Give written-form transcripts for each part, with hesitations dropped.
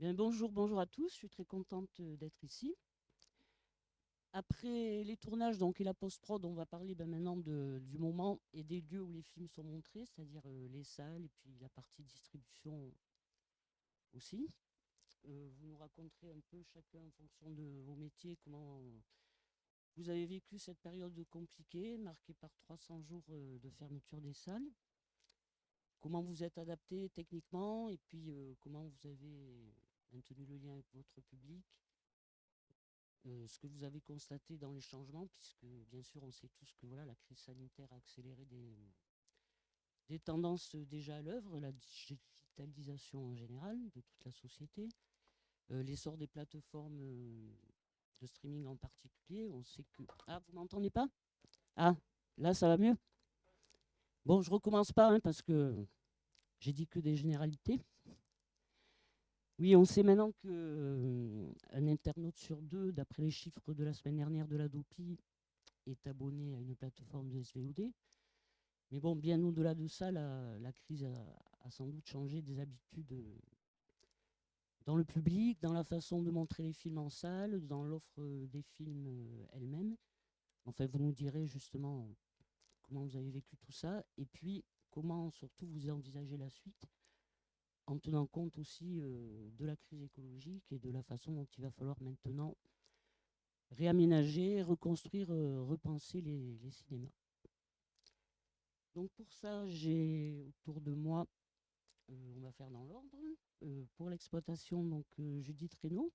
Bien, bonjour à tous. Je suis très contente d'être ici. Après les tournages donc, et la post-prod, on va parler maintenant du moment et des lieux où les films sont montrés, c'est-à-dire les salles et puis la partie distribution aussi. Vous nous raconterez un peu chacun en fonction de vos métiers comment vous avez vécu cette période compliquée, marquée par 300 jours de fermeture des salles. Comment vous êtes adapté techniquement et puis comment vous avez maintenu le lien avec votre public. Ce que vous avez constaté dans les changements, puisque bien sûr on sait tous que voilà, la crise sanitaire a accéléré des tendances déjà à l'œuvre, la digitalisation en général de toute la société, l'essor des plateformes de streaming en particulier. On sait que... Ah, vous m'entendez pas? Ah, là ça va mieux. Bon, je recommence pas hein, parce que j'ai dit que des généralités. Oui, on sait maintenant que un internaute sur deux, d'après les chiffres de la semaine dernière de la DOPI, est abonné à une plateforme de SVOD. Mais bon, bien au-delà de ça, la crise a sans doute changé des habitudes dans le public, dans la façon de montrer les films en salle, dans l'offre des films elle-même. Enfin, vous nous direz justement comment vous avez vécu tout ça et puis comment surtout vous envisagez la suite en tenant compte aussi de la crise écologique et de la façon dont il va falloir maintenant réaménager, reconstruire, repenser les cinémas. Donc pour ça, j'ai autour de moi, on va faire dans l'ordre, pour l'exploitation, donc Judith Reynaud,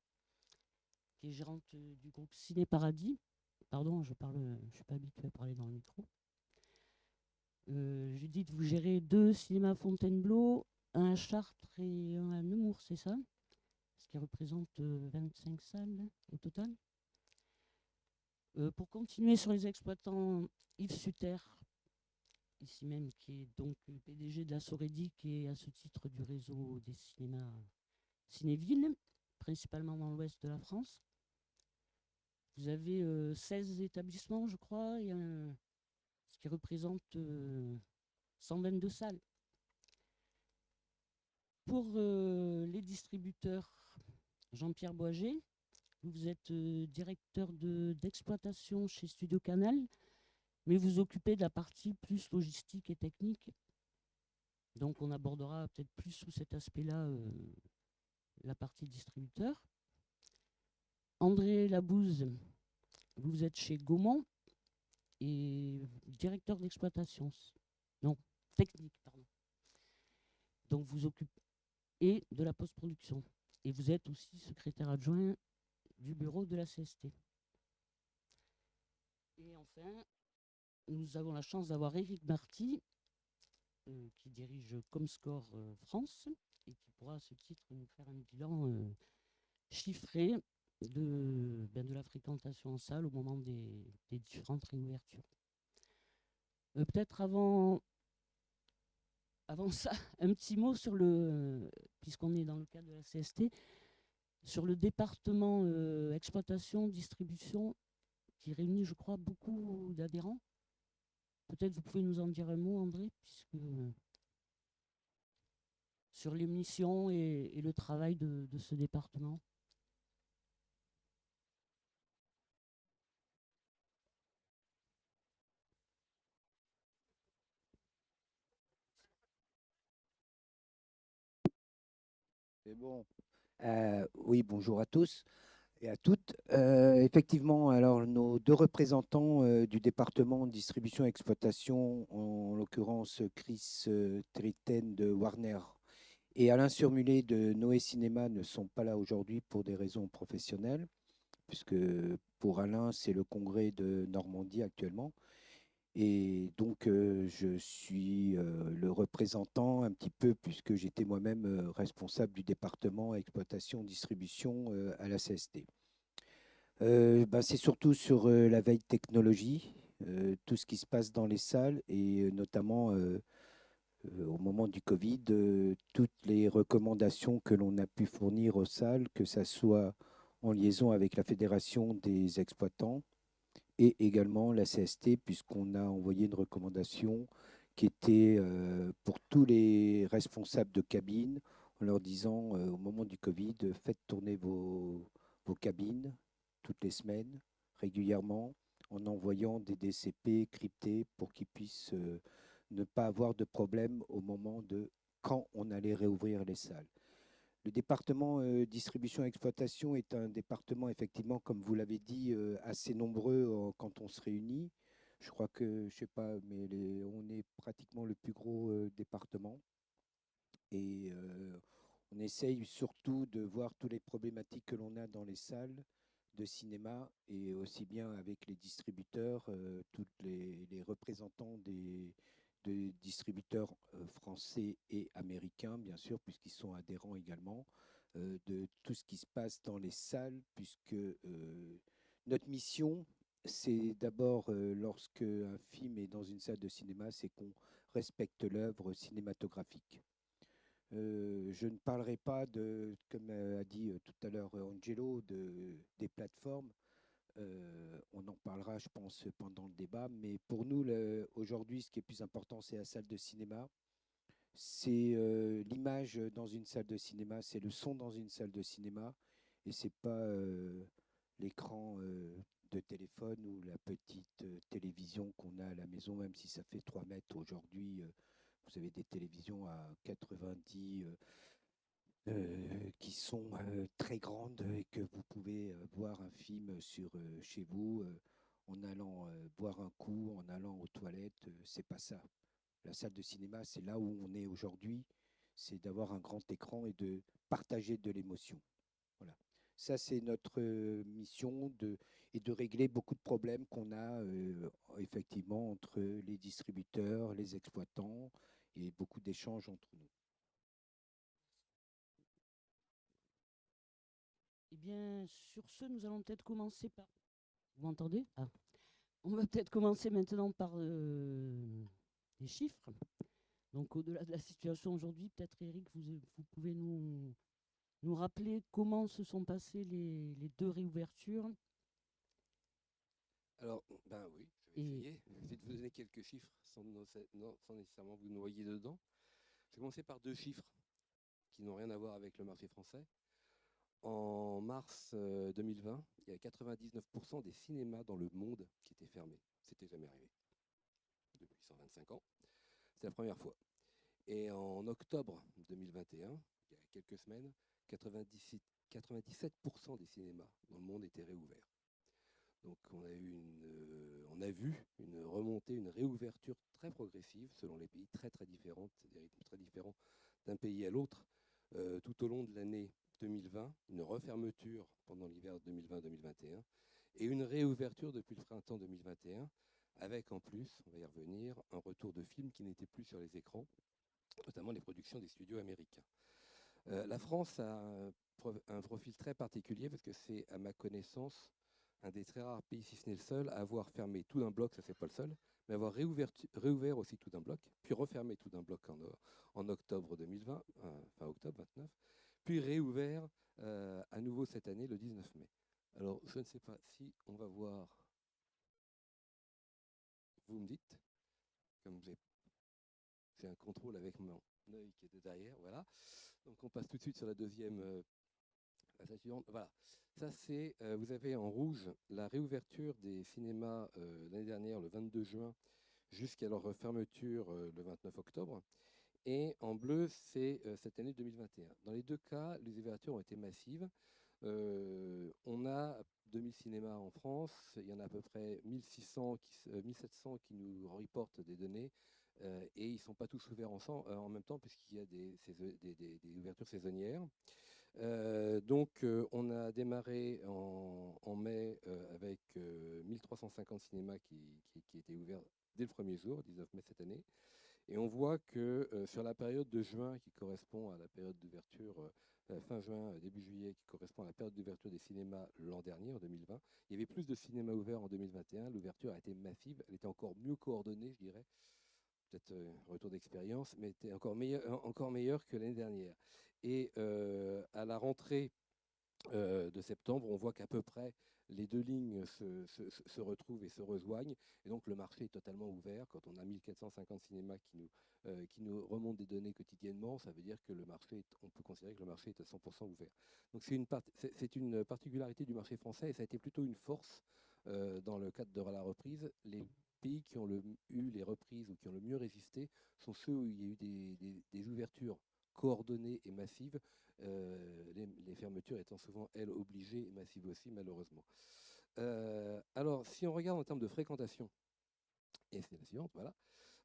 qui est gérante du groupe Ciné Paradis. Pardon, je suis pas habituée à parler dans le micro. Judith, vous gérez deux cinémas Fontainebleau, un à Chartres et un à Nemours, c'est ça? Ce qui représente 25 salles au total. Pour continuer sur les exploitants, Yves Sutter, ici même, qui est donc le PDG de la Sorédi, qui est à ce titre du réseau des cinémas Cinéville, principalement dans l'ouest de la France. Vous avez 16 établissements, je crois, et ce qui représente 122 salles. Pour les distributeurs, Jean-Pierre Boisget, vous êtes directeur d'exploitation chez Studio Canal, mais vous occupez de la partie plus logistique et technique. Donc on abordera peut-être plus sous cet aspect-là la partie distributeur. André Labouze, vous êtes chez Gaumont et directeur d'exploitation. Non, technique, pardon. Donc vous occupez et de la post-production. Et vous êtes aussi secrétaire adjoint du bureau de la CST. Et enfin, nous avons la chance d'avoir Éric Marty, qui dirige Comscore France, et qui pourra à ce titre nous faire un bilan chiffré de la fréquentation en salle au moment des différentes réouvertures. Peut-être avant ça, un petit mot sur puisqu'on est dans le cadre de la CST, sur le département exploitation, distribution, qui réunit, je crois, beaucoup d'adhérents. Peut-être vous pouvez nous en dire un mot, André, puisque sur les missions et le travail de ce département. C'est bon. Oui, bonjour à tous et à toutes. Effectivement, alors nos deux représentants du département de distribution et exploitation, en l'occurrence Chris Teriten de Warner et Alain Surmulé de Noé Cinéma, ne sont pas là aujourd'hui pour des raisons professionnelles, puisque pour Alain, c'est le congrès de Normandie actuellement. Et donc, je suis le représentant un petit peu, puisque j'étais moi-même responsable du département exploitation distribution à la CST. Bah, c'est surtout sur la veille technologie, tout ce qui se passe dans les salles et notamment au moment du Covid, toutes les recommandations que l'on a pu fournir aux salles, que ça soit en liaison avec la Fédération des exploitants, et également la CST, puisqu'on a envoyé une recommandation qui était pour tous les responsables de cabine. en leur disant au moment du Covid, faites tourner vos cabines toutes les semaines, régulièrement, en envoyant des DCP cryptés pour qu'ils puissent ne pas avoir de problème au moment de quand on allait réouvrir les salles. Le département distribution et exploitation est un département, effectivement, comme vous l'avez dit, assez nombreux quand on se réunit. Je crois que, je sais pas, mais on est pratiquement le plus gros département. Et on essaye surtout de voir toutes les problématiques que l'on a dans les salles de cinéma et aussi bien avec les distributeurs, tous les représentants des distributeurs français et américains, bien sûr, puisqu'ils sont adhérents également, de tout ce qui se passe dans les salles, puisque notre mission, c'est d'abord, lorsque un film est dans une salle de cinéma, c'est qu'on respecte l'œuvre cinématographique. Je ne parlerai pas de, comme a dit tout à l'heure Angelo, des plateformes. On en parlera, je pense, pendant le débat. Mais pour nous, aujourd'hui, ce qui est plus important, c'est la salle de cinéma. C'est l'image dans une salle de cinéma, c'est le son dans une salle de cinéma. Et c'est pas l'écran de téléphone ou la petite télévision qu'on a à la maison, même si ça fait 3 mètres aujourd'hui. Vous avez des télévisions à 90 qui sont très grandes et que vous pouvez voir un film sur chez vous en allant boire un coup, en allant aux toilettes. C'est pas ça. La salle de cinéma, c'est là où on est aujourd'hui, c'est d'avoir un grand écran et de partager de l'émotion. Voilà. Ça, c'est notre mission et de régler beaucoup de problèmes qu'on a effectivement entre les distributeurs, les exploitants et beaucoup d'échanges entre nous. Eh bien, sur ce, nous allons peut-être commencer par... Vous m'entendez? Ah. On va peut-être commencer maintenant par les chiffres. Donc, au-delà de la situation aujourd'hui, peut-être, Eric, vous pouvez nous rappeler comment se sont passées les deux réouvertures. Alors, ben oui, je vais Et essayer. Je vais essayer de vous donner quelques chiffres sans nécessairement vous noyer dedans. Je vais commencer par deux chiffres qui n'ont rien à voir avec le marché français. En mars 2020, il y a 99% des cinémas dans le monde qui étaient fermés. C'était jamais arrivé depuis 125 ans. C'est la première fois. Et en octobre 2021, il y a quelques semaines, 97% des cinémas dans le monde étaient réouverts. Donc on a vu une remontée, une réouverture très progressive selon les pays, très très différentes, des rythmes très différents d'un pays à l'autre, tout au long de l'année 2020, une refermeture pendant l'hiver 2020-2021 et une réouverture depuis le printemps 2021, avec en plus, on va y revenir, un retour de films qui n'étaient plus sur les écrans, notamment les productions des studios américains. La France a un profil très particulier parce que c'est, à ma connaissance, un des très rares pays, si ce n'est le seul, à avoir fermé tout d'un bloc, ça c'est pas le seul, mais avoir réouvert aussi tout d'un bloc, puis refermé tout d'un bloc en octobre 2020, fin octobre 29, puis réouvert à nouveau cette année, le 19 mai. Alors, je ne sais pas si on va voir, vous me dites, comme j'ai un contrôle avec mon œil qui est derrière, voilà. Donc on passe tout de suite sur la deuxième la suivante. Voilà. Ça, c'est, vous avez en rouge la réouverture des cinémas l'année dernière, le 22 juin, jusqu'à leur fermeture le 29 octobre. Et en bleu, c'est cette année 2021. Dans les deux cas, les ouvertures ont été massives. On a 2000 cinémas en France. Il y en a à peu près 1700 qui nous reportent des données. Et ils ne sont pas tous ouverts en même temps, puisqu'il y a des ouvertures saisonnières. On a démarré en mai avec 1350 cinémas qui étaient ouverts dès le premier jour, 19 mai cette année. Et on voit que sur la période de juin, qui correspond à la période d'ouverture, fin juin, début juillet, qui correspond à la période d'ouverture des cinémas l'an dernier, en 2020, il y avait plus de cinémas ouverts en 2021. L'ouverture a été massive, elle était encore mieux coordonnée, je dirais, peut-être retour d'expérience, mais était encore meilleure que l'année dernière. Et à la rentrée de septembre, on voit qu'à peu près les deux lignes se retrouvent et se rejoignent, et donc le marché est totalement ouvert. Quand on a 1450 cinémas qui nous remontent des données quotidiennement, ça veut dire que le marché, on peut considérer que le marché est à 100% ouvert. Donc c'est une particularité du marché français, et ça a été plutôt une force dans le cadre de la reprise. Les pays qui ont eu les reprises ou qui ont le mieux résisté sont ceux où il y a eu des ouvertures coordonnées et massives, les fermetures étant souvent, elles, obligées et massives aussi, malheureusement. Alors, si on regarde en termes de fréquentation, et c'est la suivante, voilà,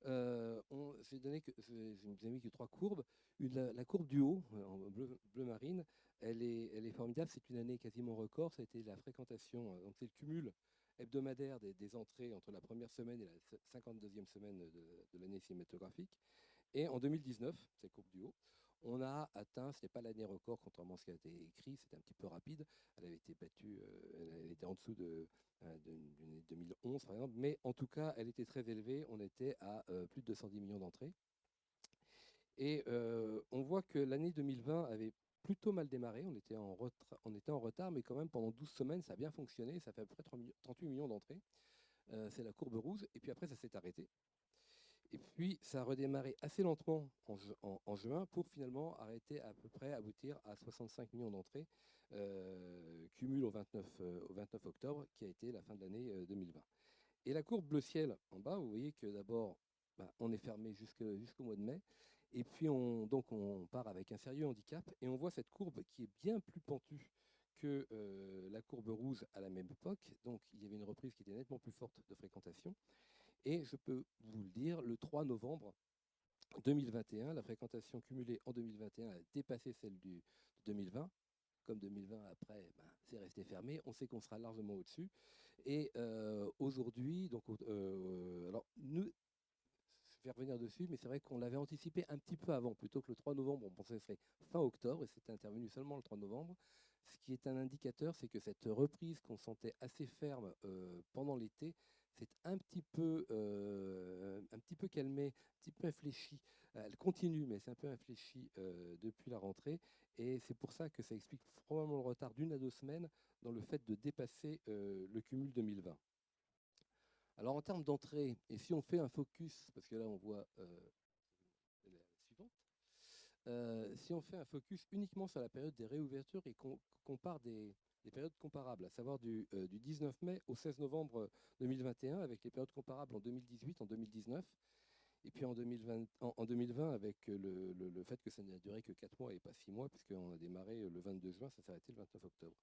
je vous ai mis que 3 courbes. La courbe du haut, en bleu marine, elle est formidable. C'est une année quasiment record. Ça a été la fréquentation, donc c'est le cumul hebdomadaire des entrées entre la première semaine et la 52e semaine de l'année cinématographique. Et en 2019, c'est la courbe du haut, on a atteint, ce n'est pas l'année record, contrairement à ce qui a été écrit, c'était un petit peu rapide, elle avait été battue, elle était en dessous de 2011 par exemple, mais en tout cas, elle était très élevée, on était à plus de 210 millions d'entrées. Et on voit que l'année 2020 avait plutôt mal démarré, on était en retard, mais quand même pendant 12 semaines, ça a bien fonctionné, ça fait à peu près 38 millions d'entrées. C'est la courbe rouge, et puis après, ça s'est arrêté. Et puis, ça a redémarré assez lentement en juin pour finalement arrêter à peu près, aboutir à 65 millions d'entrées, cumul au 29 octobre, qui a été la fin de l'année 2020. Et la courbe bleu ciel en bas, vous voyez que d'abord, on est fermé jusqu'au mois de mai. Et puis, donc on part avec un sérieux handicap. Et on voit cette courbe qui est bien plus pentue que la courbe rouge à la même époque. Donc, il y avait une reprise qui était nettement plus forte de fréquentation. Et je peux vous le dire, le 3 novembre 2021, la fréquentation cumulée en 2021 a dépassé celle de 2020. Comme 2020, après, c'est resté fermé. On sait qu'on sera largement au-dessus. Et aujourd'hui, donc, alors, nous, je vais revenir dessus, mais c'est vrai qu'on l'avait anticipé un petit peu avant. Plutôt que le 3 novembre, on pensait que ce serait fin octobre, et c'était intervenu seulement le 3 novembre. Ce qui est un indicateur, c'est que cette reprise qu'on sentait assez ferme pendant l'été, c'est un petit peu calmée, un petit peu infléchie. Elle continue, mais c'est un peu infléchi depuis la rentrée. Et c'est pour ça que ça explique probablement le retard d'1 à 2 semaines dans le fait de dépasser le cumul 2020. Alors en termes d'entrée, et si on fait un focus, parce que là on voit la suivante, si on fait un focus uniquement sur la période des réouvertures et qu'on compare des périodes comparables, à savoir du 19 mai au 16 novembre 2021, avec les périodes comparables en 2018, en 2019, et puis en 2020 avec le fait que ça n'a duré que 4 mois et pas 6 mois, puisqu'on a démarré le 22 juin, ça s'est arrêté le 29 octobre.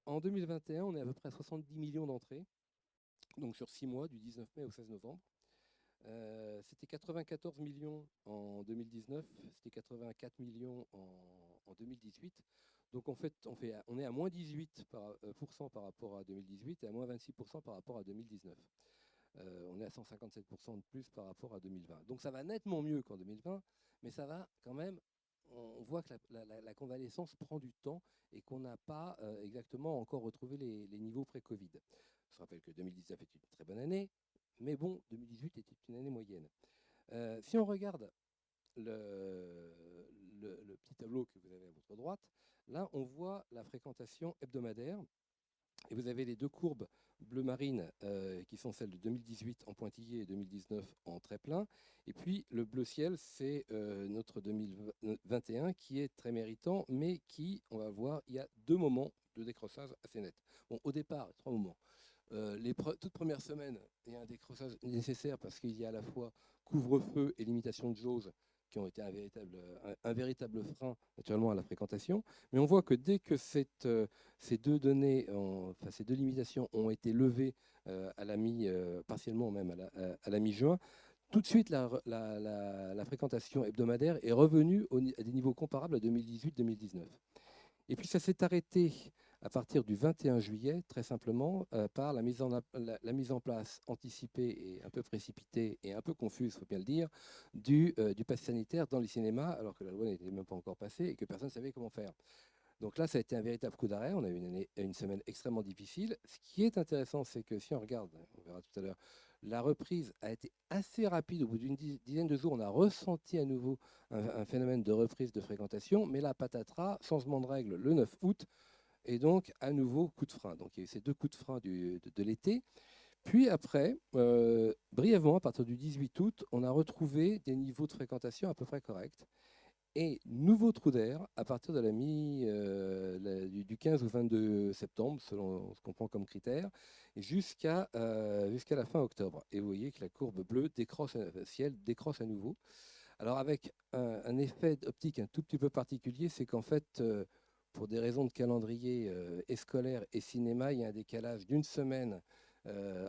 En 2021, on est à peu près à 70 millions d'entrées, donc sur 6 mois, du 19 mai au 16 novembre. C'était 94 millions en 2019, c'était 84 millions en 2018. Donc en fait, on est à moins 18% par rapport à 2018 et à moins 26% par rapport à 2019. On est à 157% de plus par rapport à 2020. Donc ça va nettement mieux qu'en 2020, mais ça va quand même, on voit que la convalescence prend du temps et qu'on n'a pas exactement encore retrouvé les niveaux pré-Covid. Je rappelle que 2019 est une très bonne année, mais bon, 2018 était une année moyenne. Si on regarde le petit tableau que vous avez à votre droite, là on voit la fréquentation hebdomadaire. Et vous avez les deux courbes bleu marine qui sont celles de 2018 en pointillé et 2019 en très plein. Et puis le bleu ciel, c'est notre 2021 qui est très méritant, mais qui, on va voir, il y a 2 moments de décrochage assez nets. Bon, au départ, 3 moments. Les toutes premières semaines, il y a un décrochage nécessaire parce qu'il y a à la fois couvre-feu et limitation de jauge qui ont été un véritable frein naturellement à la fréquentation. Mais on voit que dès que ces deux données, ces deux limitations ont été levées partiellement même à la mi-juin, tout de suite la fréquentation hebdomadaire est revenue à des niveaux comparables à 2018-2019. Et puis ça s'est arrêté à partir du 21 juillet, très simplement, par la mise en place anticipée et un peu précipitée et un peu confuse, il faut bien le dire, du pass sanitaire dans les cinémas, alors que la loi n'était même pas encore passée et que personne ne savait comment faire. Donc là, ça a été un véritable coup d'arrêt. On a eu une semaine extrêmement difficile. Ce qui est intéressant, c'est que si on regarde, on verra tout à l'heure, la reprise a été assez rapide. Au bout d'une dizaine de jours, on a ressenti à nouveau un phénomène de reprise de fréquentation. Mais là, patatras, changement de règle le 9 août. Et donc, à nouveau, coup de frein. Donc, il y a eu ces 2 coups de frein de l'été. Puis après, brièvement, à partir du 18 août, on a retrouvé des niveaux de fréquentation à peu près corrects. Et nouveau trou d'air à partir de du 15 au 22 septembre, selon ce qu'on prend comme critère, et jusqu'à la fin octobre. Et vous voyez que la courbe bleue décroche à nouveau. Alors avec un effet optique un tout petit peu particulier, c'est qu'en fait, pour des raisons de calendrier et scolaire et cinéma, il y a un décalage d'une semaine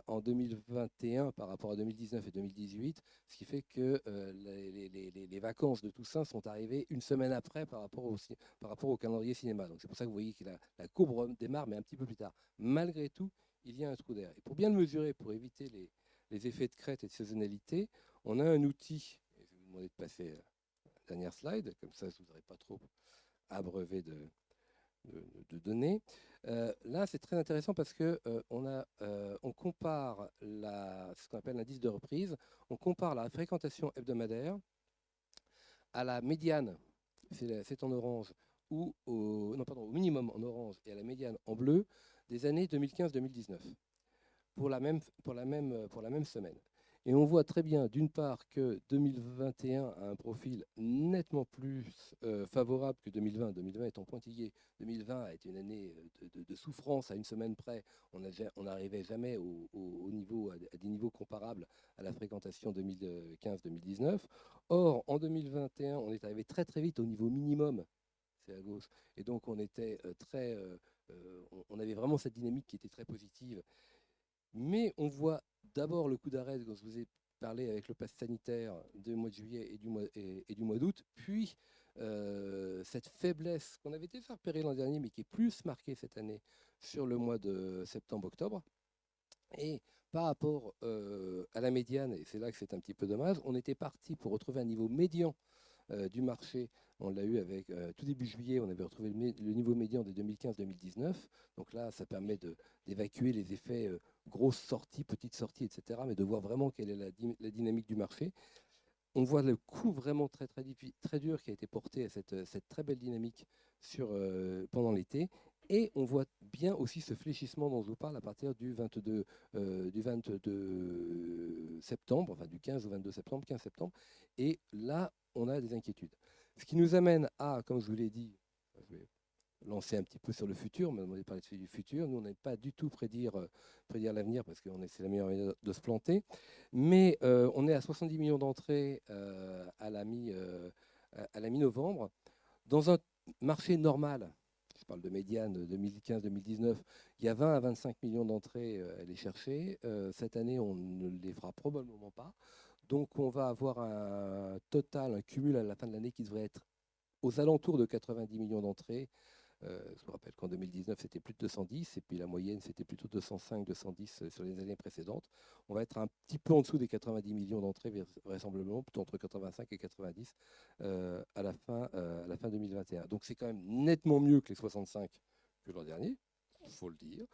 en 2021 par rapport à 2019 et 2018, ce qui fait que les vacances de Toussaint sont arrivées une semaine après par rapport au calendrier cinéma. Donc c'est pour ça que vous voyez que la courbe démarre, mais un petit peu plus tard. Malgré tout, il y a un trou d'air. Et pour bien le mesurer, pour éviter les effets de crête et de saisonnalité, on a un outil. Et je vais vous demander de passer la dernière slide, comme ça vous n'aurez pas trop abreuvé de données. Là, c'est très intéressant parce que on compare ce qu'on appelle l'indice de reprise, on compare la fréquentation hebdomadaire à la médiane, c'est en orange, ou au minimum en orange et à la médiane en bleu des années 2015-2019 pour la même semaine. Et on voit très bien, d'une part, que 2021 a un profil nettement plus favorable que 2020. 2020 étant pointillé, 2020 a été une année de souffrance à une semaine près. On n'arrivait jamais à des niveaux comparables à la fréquentation 2015-2019. Or, en 2021, on est arrivé très très vite au niveau minimum, c'est à gauche. Et donc, on avait vraiment cette dynamique qui était très positive. Mais on voit d'abord le coup d'arrêt, dont je vous ai parlé avec le pass sanitaire du mois de juillet et du mois d'août, puis cette faiblesse qu'on avait déjà repérée l'an dernier, mais qui est plus marquée cette année sur le mois de septembre-octobre. Et par rapport à la médiane, et c'est là que c'est un petit peu dommage, on était parti pour retrouver un niveau médian du marché. On l'a eu avec tout début juillet, on avait retrouvé le niveau médian de 2015-2019. Donc là, ça permet d'évacuer les effets grosses sorties, petites sorties, etc., mais de voir vraiment quelle est la dynamique du marché. On voit le coup vraiment très, très, très dur qui a été porté à cette très belle dynamique pendant l'été. Et on voit bien aussi ce fléchissement dont je vous parle à partir du 22 septembre, enfin du 15 au 22 septembre, 15 septembre. Et là, on a des inquiétudes. Ce qui nous amène à, comme je vous l'ai dit, je vais lancer un petit peu sur le futur, mais on m'a parlé du futur. Nous, on n'est pas du tout prédire l'avenir parce que c'est la meilleure manière de se planter. Mais on est à 70 millions d'entrées à la mi-novembre. Dans un marché normal, je parle de médiane 2015-2019, il y a 20 à 25 millions d'entrées à aller chercher. Cette année, on ne les fera probablement pas. Donc, on va avoir un total, un cumul à la fin de l'année qui devrait être aux alentours de 90 millions d'entrées. Je vous rappelle qu'en 2019, c'était plus de 210, et puis la moyenne, c'était plutôt 205, 210 sur les années précédentes. On va être un petit peu en dessous des 90 millions d'entrées, vraisemblablement, plutôt entre 85 et 90 à la fin 2021. Donc c'est quand même nettement mieux que les 65 que l'an dernier, il faut le dire.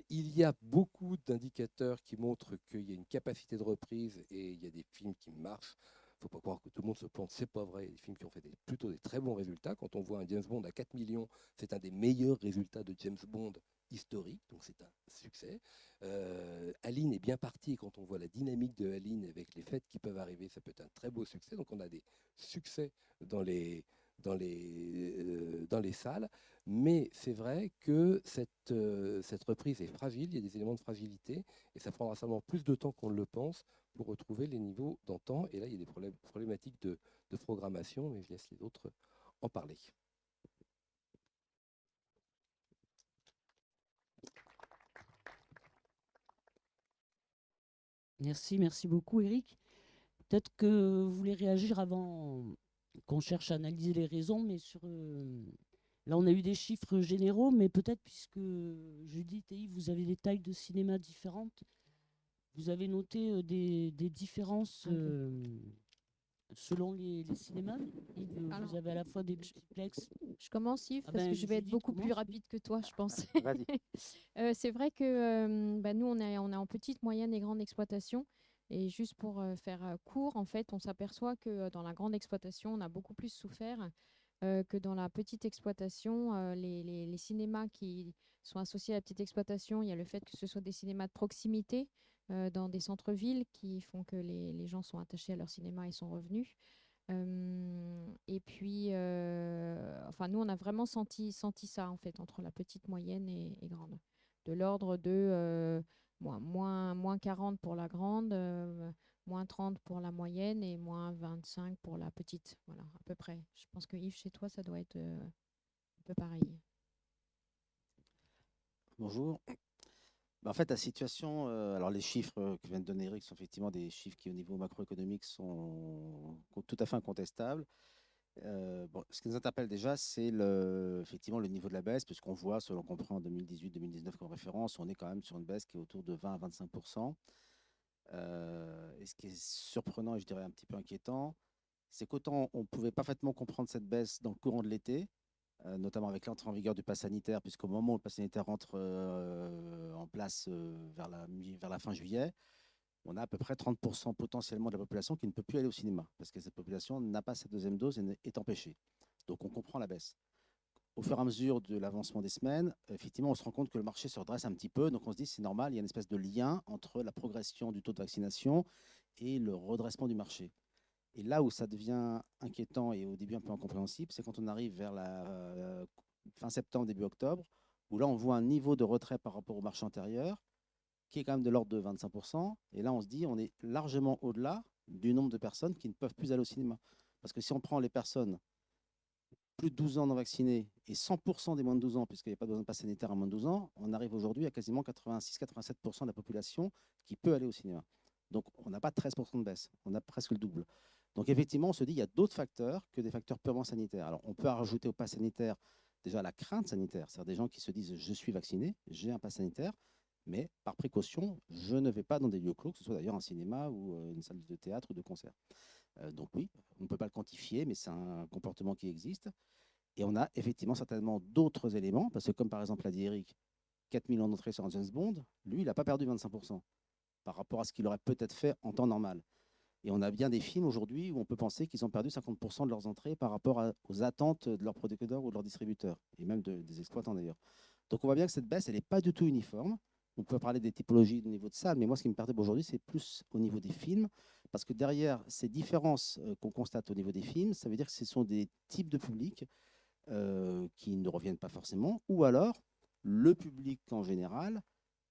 Il y a beaucoup d'indicateurs qui montrent qu'il y a une capacité de reprise et il y a des films qui marchent. Il ne faut pas croire que tout le monde se plante, c'est pas vrai. Il y a des films qui ont fait plutôt des très bons résultats. Quand on voit un James Bond à 4 millions, c'est un des meilleurs résultats de James Bond historique, donc c'est un succès. Aline est bien partie, et quand on voit la dynamique de Aline avec les fêtes qui peuvent arriver, ça peut être un très beau succès. Donc on a des succès dans les salles. Mais c'est vrai que cette reprise est fragile, il y a des éléments de fragilité, et ça prendra seulement plus de temps qu'on le pense pour retrouver les niveaux d'antan. Et là, il y a des problématiques de programmation, mais je laisse les autres en parler. Merci beaucoup Eric. Peut-être que vous voulez réagir avant qu'on cherche à analyser les raisons, mais là on a eu des chiffres généraux, mais peut-être puisque Judith et Yves, vous avez des tailles de cinéma différentes, vous avez noté des différences selon les cinémas. Yves, Alors, vous avez à la fois des multiplex. je commence, Yves, Ah parce ben, que je vais être Judith beaucoup plus commence, oui. rapide que toi, je pense. Vas-y. C'est vrai que nous, on est en petite, moyenne et grande exploitation. Et juste pour faire court, en fait, on s'aperçoit que dans la grande exploitation, on a beaucoup plus souffert que dans la petite exploitation, les cinémas qui sont associés à la petite exploitation, il y a le fait que ce soit des cinémas de proximité dans des centres-villes qui font que les gens sont attachés à leur cinéma et sont revenus. Et puis, enfin, nous, on a vraiment senti ça, en fait, entre la petite, moyenne et grande. De l'ordre de moins 40 pour la grande, moins 30 pour la moyenne et moins 25 pour la petite. Voilà, à peu près. Je pense que Yves, chez toi, ça doit être un peu pareil. Bonjour. En fait, la situation, alors les chiffres que vient de donner Eric sont effectivement des chiffres qui, au niveau macroéconomique, sont tout à fait incontestables. Bon, ce qui nous interpelle déjà, c'est effectivement le niveau de la baisse, puisqu'on voit, selon qu'on prend 2018-2019 comme référence, on est quand même sur une baisse qui est autour de 20 à 25%. Et ce qui est surprenant et je dirais un petit peu inquiétant, c'est qu'autant on pouvait parfaitement comprendre cette baisse dans le courant de l'été, notamment avec l'entrée en vigueur du pass sanitaire, puisqu'au moment où le pass sanitaire rentre en place vers la fin juillet, on a à peu près 30% potentiellement de la population qui ne peut plus aller au cinéma, parce que cette population n'a pas sa deuxième dose et est empêchée. Donc on comprend la baisse. Au fur et à mesure de l'avancement des semaines, effectivement, on se rend compte que le marché se redresse un petit peu. Donc on se dit c'est normal, il y a une espèce de lien entre la progression du taux de vaccination et le redressement du marché. Et là où ça devient inquiétant et au début un peu incompréhensible, c'est quand on arrive vers la fin septembre, début octobre, où là on voit un niveau de retrait par rapport au marché antérieur qui est quand même de l'ordre de 25%. Et là on se dit on est largement au-delà du nombre de personnes qui ne peuvent plus aller au cinéma. Parce que si on prend les personnes plus de 12 ans non vaccinés et 100% des moins de 12 ans, puisqu'il n'y a pas besoin de passe sanitaire à moins de 12 ans, on arrive aujourd'hui à quasiment 86-87% de la population qui peut aller au cinéma. Donc, on n'a pas 13% de baisse, on a presque le double. Donc, effectivement, on se dit qu'il y a d'autres facteurs que des facteurs purement sanitaires. Alors, on peut rajouter au pass sanitaire déjà la crainte sanitaire, c'est-à-dire des gens qui se disent je suis vacciné, j'ai un pass sanitaire, mais par précaution, je ne vais pas dans des lieux clos, que ce soit d'ailleurs un cinéma ou une salle de théâtre ou de concert. Donc oui, on ne peut pas le quantifier, mais c'est un comportement qui existe. Et on a effectivement certainement d'autres éléments, parce que comme par exemple l'a dit Eric, 4 millions d'entrées sur un James Bond, lui, il n'a pas perdu 25% par rapport à ce qu'il aurait peut-être fait en temps normal. Et on a bien des films aujourd'hui où on peut penser qu'ils ont perdu 50% de leurs entrées par rapport aux attentes de leurs producteurs ou de leurs distributeurs, et même des exploitants d'ailleurs. Donc on voit bien que cette baisse, elle n'est pas du tout uniforme. On peut parler des typologies au niveau de salle, mais moi, ce qui me perturbe aujourd'hui, c'est plus au niveau des films, parce que derrière ces différences qu'on constate au niveau des films, ça veut dire que ce sont des types de publics qui ne reviennent pas forcément, ou alors le public en général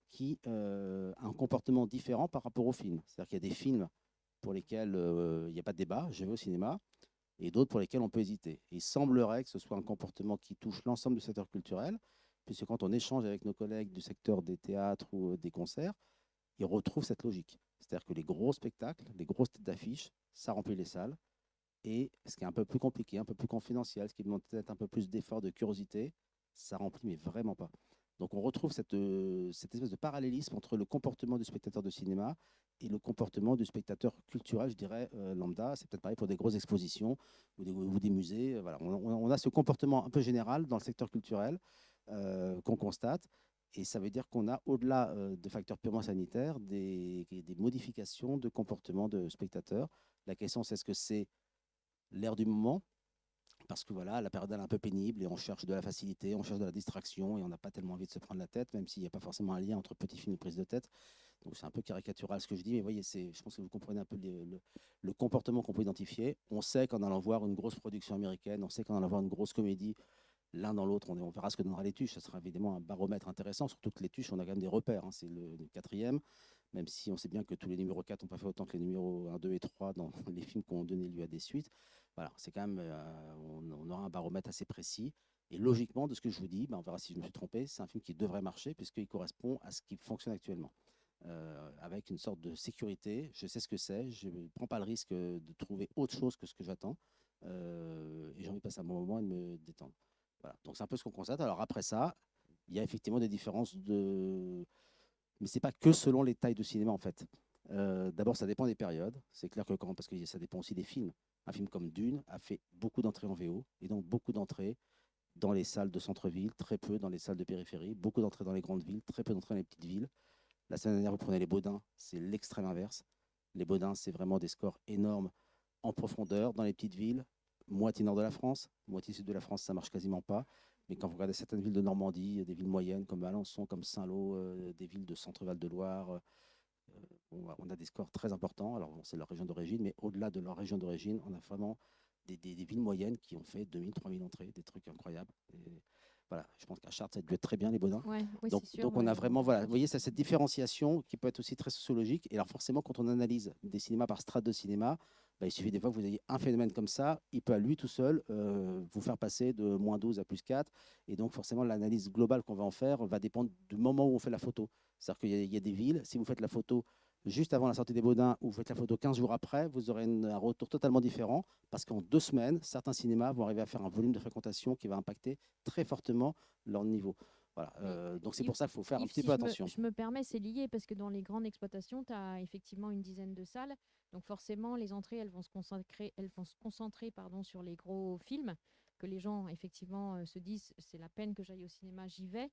qui a un comportement différent par rapport aux films. C'est-à-dire qu'il y a des films pour lesquels il n'y a pas de débat, je vais au cinéma, et d'autres pour lesquels on peut hésiter. Et il semblerait que ce soit un comportement qui touche l'ensemble du secteur culturel, puisque quand on échange avec nos collègues du secteur des théâtres ou des concerts, ils retrouvent cette logique. C'est-à-dire que les gros spectacles, les grosses têtes d'affiche, ça remplit les salles. Et ce qui est un peu plus compliqué, un peu plus confidentiel, ce qui demande peut-être un peu plus d'effort, de curiosité, ça remplit, mais vraiment pas. Donc on retrouve cette espèce de parallélisme entre le comportement du spectateur de cinéma et le comportement du spectateur culturel, je dirais, lambda. C'est peut-être pareil pour des grosses expositions ou des musées. Voilà. On a ce comportement un peu général dans le secteur culturel qu'on constate. Et ça veut dire qu'on a, au-delà de facteurs purement sanitaires, des modifications de comportement de spectateurs. La question, c'est est-ce que c'est l'air du moment, parce que voilà, la période elle est un peu pénible et on cherche de la facilité, on cherche de la distraction et on n'a pas tellement envie de se prendre la tête, même s'il n'y a pas forcément un lien entre petit film et prise de tête. Donc c'est un peu caricatural ce que je dis, mais voyez, je pense que vous comprenez un peu le comportement qu'on peut identifier. On sait qu'en allant voir une grosse production américaine, on sait qu'en allant voir une grosse comédie, l'un dans l'autre, on verra ce que donnera les tuches. Ça sera évidemment un baromètre intéressant, surtout que les tuches, on a quand même des repères. Hein. C'est le quatrième, même si on sait bien que tous les numéros 4 n'ont pas fait autant que les numéros 1, 2 et 3 dans les films qui ont donné lieu à des suites. Voilà, c'est quand même, on aura un baromètre assez précis. Et logiquement, de ce que je vous dis, on verra si je me suis trompé, c'est un film qui devrait marcher puisqu'il correspond à ce qui fonctionne actuellement. Avec une sorte de sécurité, je sais ce que c'est, je ne prends pas le risque de trouver autre chose que ce que j'attends. Et j'ai envie de passer un bon moment et de me détendre. Voilà. Donc c'est un peu ce qu'on constate. Alors après ça, il y a effectivement des différences mais c'est pas que selon les tailles de cinéma en fait. D'abord, ça dépend des périodes. C'est clair que parce que ça dépend aussi des films. Un film comme Dune a fait beaucoup d'entrées en VO et donc beaucoup d'entrées dans les salles de centre-ville, très peu dans les salles de périphérie, beaucoup d'entrées dans les grandes villes, très peu d'entrées dans les petites villes. La semaine dernière, vous prenez les Baudins, c'est l'extrême inverse. Les Baudins, c'est vraiment des scores énormes en profondeur dans les petites villes, moitié nord de la France, moitié sud de la France, ça marche quasiment pas. Mais quand vous regardez certaines villes de Normandie, des villes moyennes comme Alençon, comme Saint-Lô, des villes de Centre-Val de Loire, on a des scores très importants. Alors, bon, c'est leur région d'origine, mais au-delà de leur région d'origine, on a vraiment des villes moyennes qui ont fait 2000, 3000 entrées, des trucs incroyables. Et voilà, je pense qu'à Chartres, ça a dû être très bien, les Baudins. Ouais, oui, Donc, c'est sûr. donc Moi, on a j'ai vraiment, beaucoup voilà, de vous voyez, choses. ça, cette différenciation qui peut être aussi très sociologique. Et alors, forcément, quand on analyse des cinémas par strate de cinéma, bah, il suffit des fois que vous ayez un phénomène comme ça, il peut à lui tout seul vous faire passer de -12 à +4. Et donc, forcément, l'analyse globale qu'on va en faire va dépendre du moment où on fait la photo. C'est-à-dire qu'il y a des villes, si vous faites la photo juste avant la sortie des Baudins ou vous faites la photo 15 jours après, vous aurez un retour totalement différent parce qu'en 2 semaines, certains cinémas vont arriver à faire un volume de fréquentation qui va impacter très fortement leur niveau. Voilà. Mais Donc c'est Yves, pour ça qu'il faut faire un Yves, petit si peu attention. je me permets, c'est lié parce que dans les grandes exploitations, tu as effectivement une dizaine de salles. Donc forcément, les entrées, elles vont se concentrer pardon, sur les gros films que les gens effectivement se disent, c'est la peine que j'aille au cinéma, j'y vais.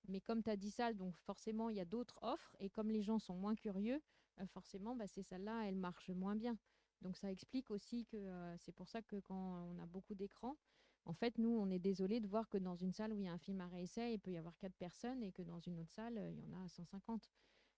Mais comme tu as 10 salles, donc forcément, il y a d'autres offres. Et comme les gens sont moins curieux, forcément, bah, ces salles-là, elles marchent moins bien. Donc ça explique aussi que c'est pour ça que quand on a beaucoup d'écrans, en fait, nous, on est désolé de voir que dans une salle où il y a un film à réessai, il peut y avoir 4 personnes et que dans une autre salle, il y en a 150.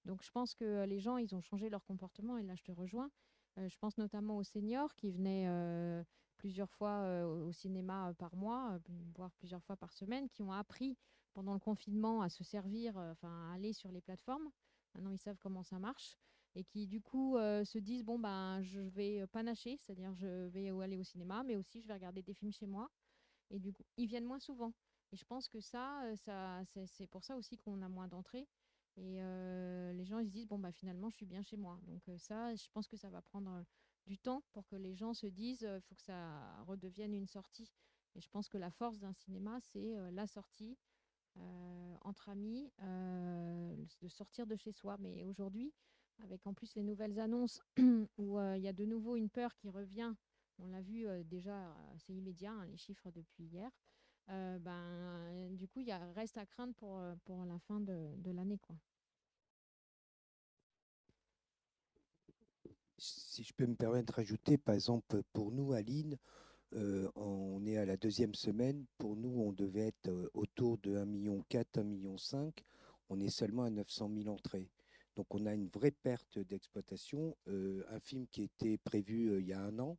Donc je pense que les gens, ils ont changé leur comportement et là, je te rejoins. Je pense notamment aux seniors qui venaient plusieurs fois au cinéma par mois, voire plusieurs fois par semaine, qui ont appris pendant le confinement à se servir, enfin à aller sur les plateformes. Maintenant, ils savent comment ça marche et qui du coup se disent bon ben je vais panacher, c'est-à-dire je vais aller au cinéma, mais aussi je vais regarder des films chez moi. Et du coup, ils viennent moins souvent. Et je pense que c'est pour ça aussi qu'on a moins d'entrées. Et les gens, ils se disent, bon, bah, finalement, je suis bien chez moi. Donc ça, je pense que ça va prendre du temps pour que les gens se disent, il faut que ça redevienne une sortie. Et je pense que la force d'un cinéma, c'est la sortie entre amis, de sortir de chez soi. Mais aujourd'hui, avec en plus les nouvelles annonces où il y a de nouveau une peur qui revient, on l'a vu déjà, c'est immédiat, hein, les chiffres depuis hier, du coup, reste à craindre pour la fin de l'année, quoi. Si je peux me permettre de rajouter, par exemple, pour nous, à Lille, on est à la deuxième semaine. Pour nous, on devait être autour de 1,4 million, 1,5 million. On est seulement à 900 000 entrées. Donc, on a une vraie perte d'exploitation. Un film qui était prévu il y a un an,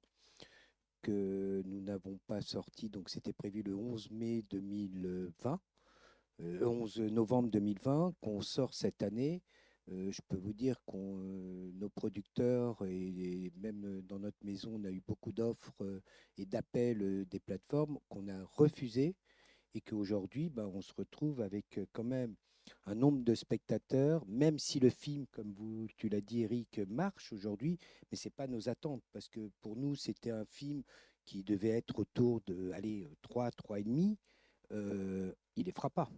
que nous n'avons pas sorti, donc c'était prévu le 11 mai 2020, 11 novembre 2020, qu'on sort cette année. Je peux vous dire que nos producteurs et même dans notre maison, on a eu beaucoup d'offres et d'appels des plateformes qu'on a refusés et qu'aujourd'hui, bah, on se retrouve avec quand même un nombre de spectateurs, même si le film, comme tu l'as dit, Eric, marche aujourd'hui, mais ce n'est pas nos attentes, parce que pour nous, c'était un film qui devait être autour de allez, 3, 3,5. Il ne les fera pas.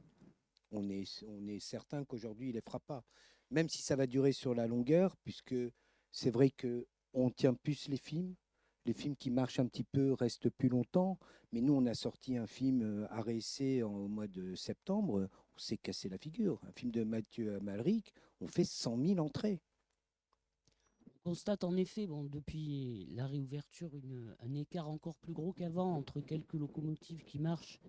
On est certain qu'aujourd'hui, il ne les fera pas. Même si ça va durer sur la longueur, puisque c'est vrai qu'on tient plus les films qui marchent un petit peu restent plus longtemps, mais nous, on a sorti un film à réessai au mois de septembre, on s'est cassé la figure. Un film de Mathieu Amalric, on fait 100 000 entrées. On constate en effet, bon, depuis la réouverture, un écart encore plus gros qu'avant entre quelques locomotives qui marchent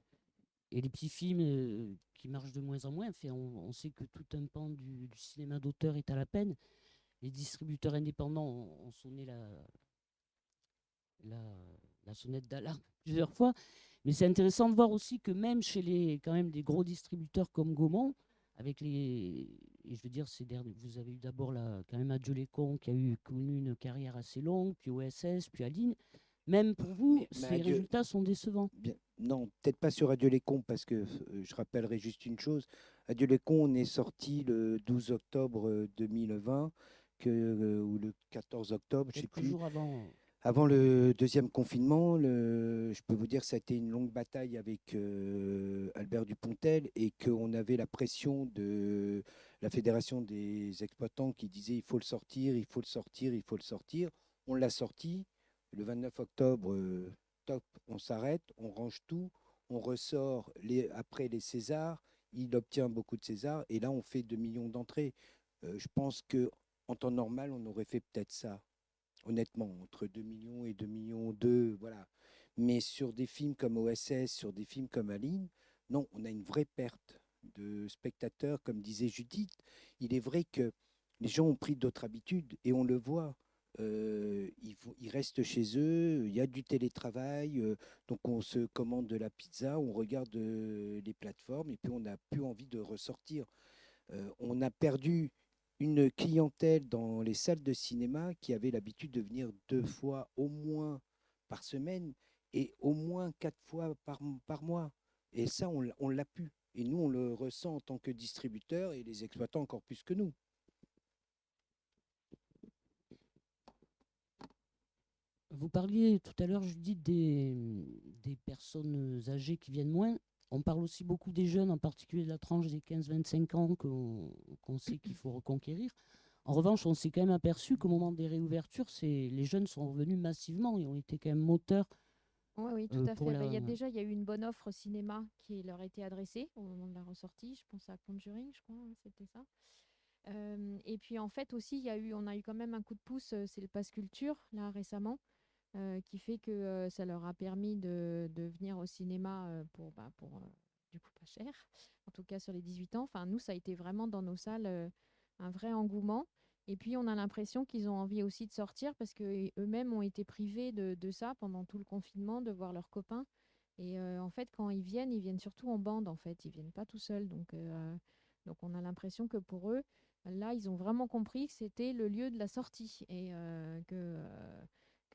et les petits films qui marchent de moins en moins. Enfin, on sait que tout un pan du cinéma d'auteur est à la peine. Les distributeurs indépendants ont sonné la, la sonnette d'alarme plusieurs fois. Mais c'est intéressant de voir aussi que même chez quand même des gros distributeurs comme Gaumont, avec et je veux dire, vous avez eu d'abord quand même Adieu les cons qui a connu une carrière assez longue, puis OSS, puis Aline. Même pour vous, Mais ces Adieu, résultats sont décevants. bien, non, peut-être pas sur Adieu les cons, parce que je rappellerai juste une chose. Adieu les cons, on est sorti le 12 octobre 2020, ou le 14 octobre, je ne sais Quelques plus. jours avant. Avant le deuxième confinement, je peux vous dire que ça a été une longue bataille avec Albert Dupontel et qu'on avait la pression de la Fédération des exploitants qui disait il faut le sortir, il faut le sortir, il faut le sortir. On l'a sorti. Le 29 octobre, top, on s'arrête, on range tout, on ressort après les Césars. Il obtient beaucoup de Césars et là, on fait 2 millions d'entrées. Je pense qu'en temps normal, on aurait fait peut-être ça honnêtement, entre 2 millions et 2 millions 2, voilà. Mais sur des films comme OSS, sur des films comme Aline, non, on a une vraie perte de spectateurs. Comme disait Judith, il est vrai que les gens ont pris d'autres habitudes et on le voit. Ils restent chez eux, il y a du télétravail, donc on se commande de la pizza, on regarde les plateformes et puis on n'a plus envie de ressortir. On a perdu une clientèle dans les salles de cinéma qui avait l'habitude de venir 2 fois au moins par semaine et au moins 4 fois par mois. Et ça, on l'a pu. Et nous, on le ressent en tant que distributeur et les exploitants encore plus que nous. Vous parliez tout à l'heure, Judith, des personnes âgées qui viennent moins. On parle aussi beaucoup des jeunes, en particulier de la tranche des 15-25 ans qu'on sait qu'il faut reconquérir. En revanche, on s'est quand même aperçu qu'au moment des réouvertures, les jeunes sont revenus massivement et ont été quand même moteurs Oui, oui, tout à pour fait. Bah, la... il y a eu une bonne offre cinéma qui leur a été adressée au moment de la ressortie. Je pense à Conjuring, je crois, hein, c'était ça. Et puis en fait aussi, on a eu quand même un coup de pouce, c'est le Pass Culture, là récemment, qui fait que ça leur a permis de venir au cinéma pour du coup pas cher, en tout cas sur les 18 ans. Enfin, nous, ça a été vraiment dans nos salles un vrai engouement. Et puis, on a l'impression qu'ils ont envie aussi de sortir parce qu'eux-mêmes ont été privés de ça pendant tout le confinement, de voir leurs copains. Et en fait, quand ils viennent surtout en bande, en fait. Ils viennent pas tout seuls. Donc on a l'impression que pour eux, là, ils ont vraiment compris que c'était le lieu de la sortie et que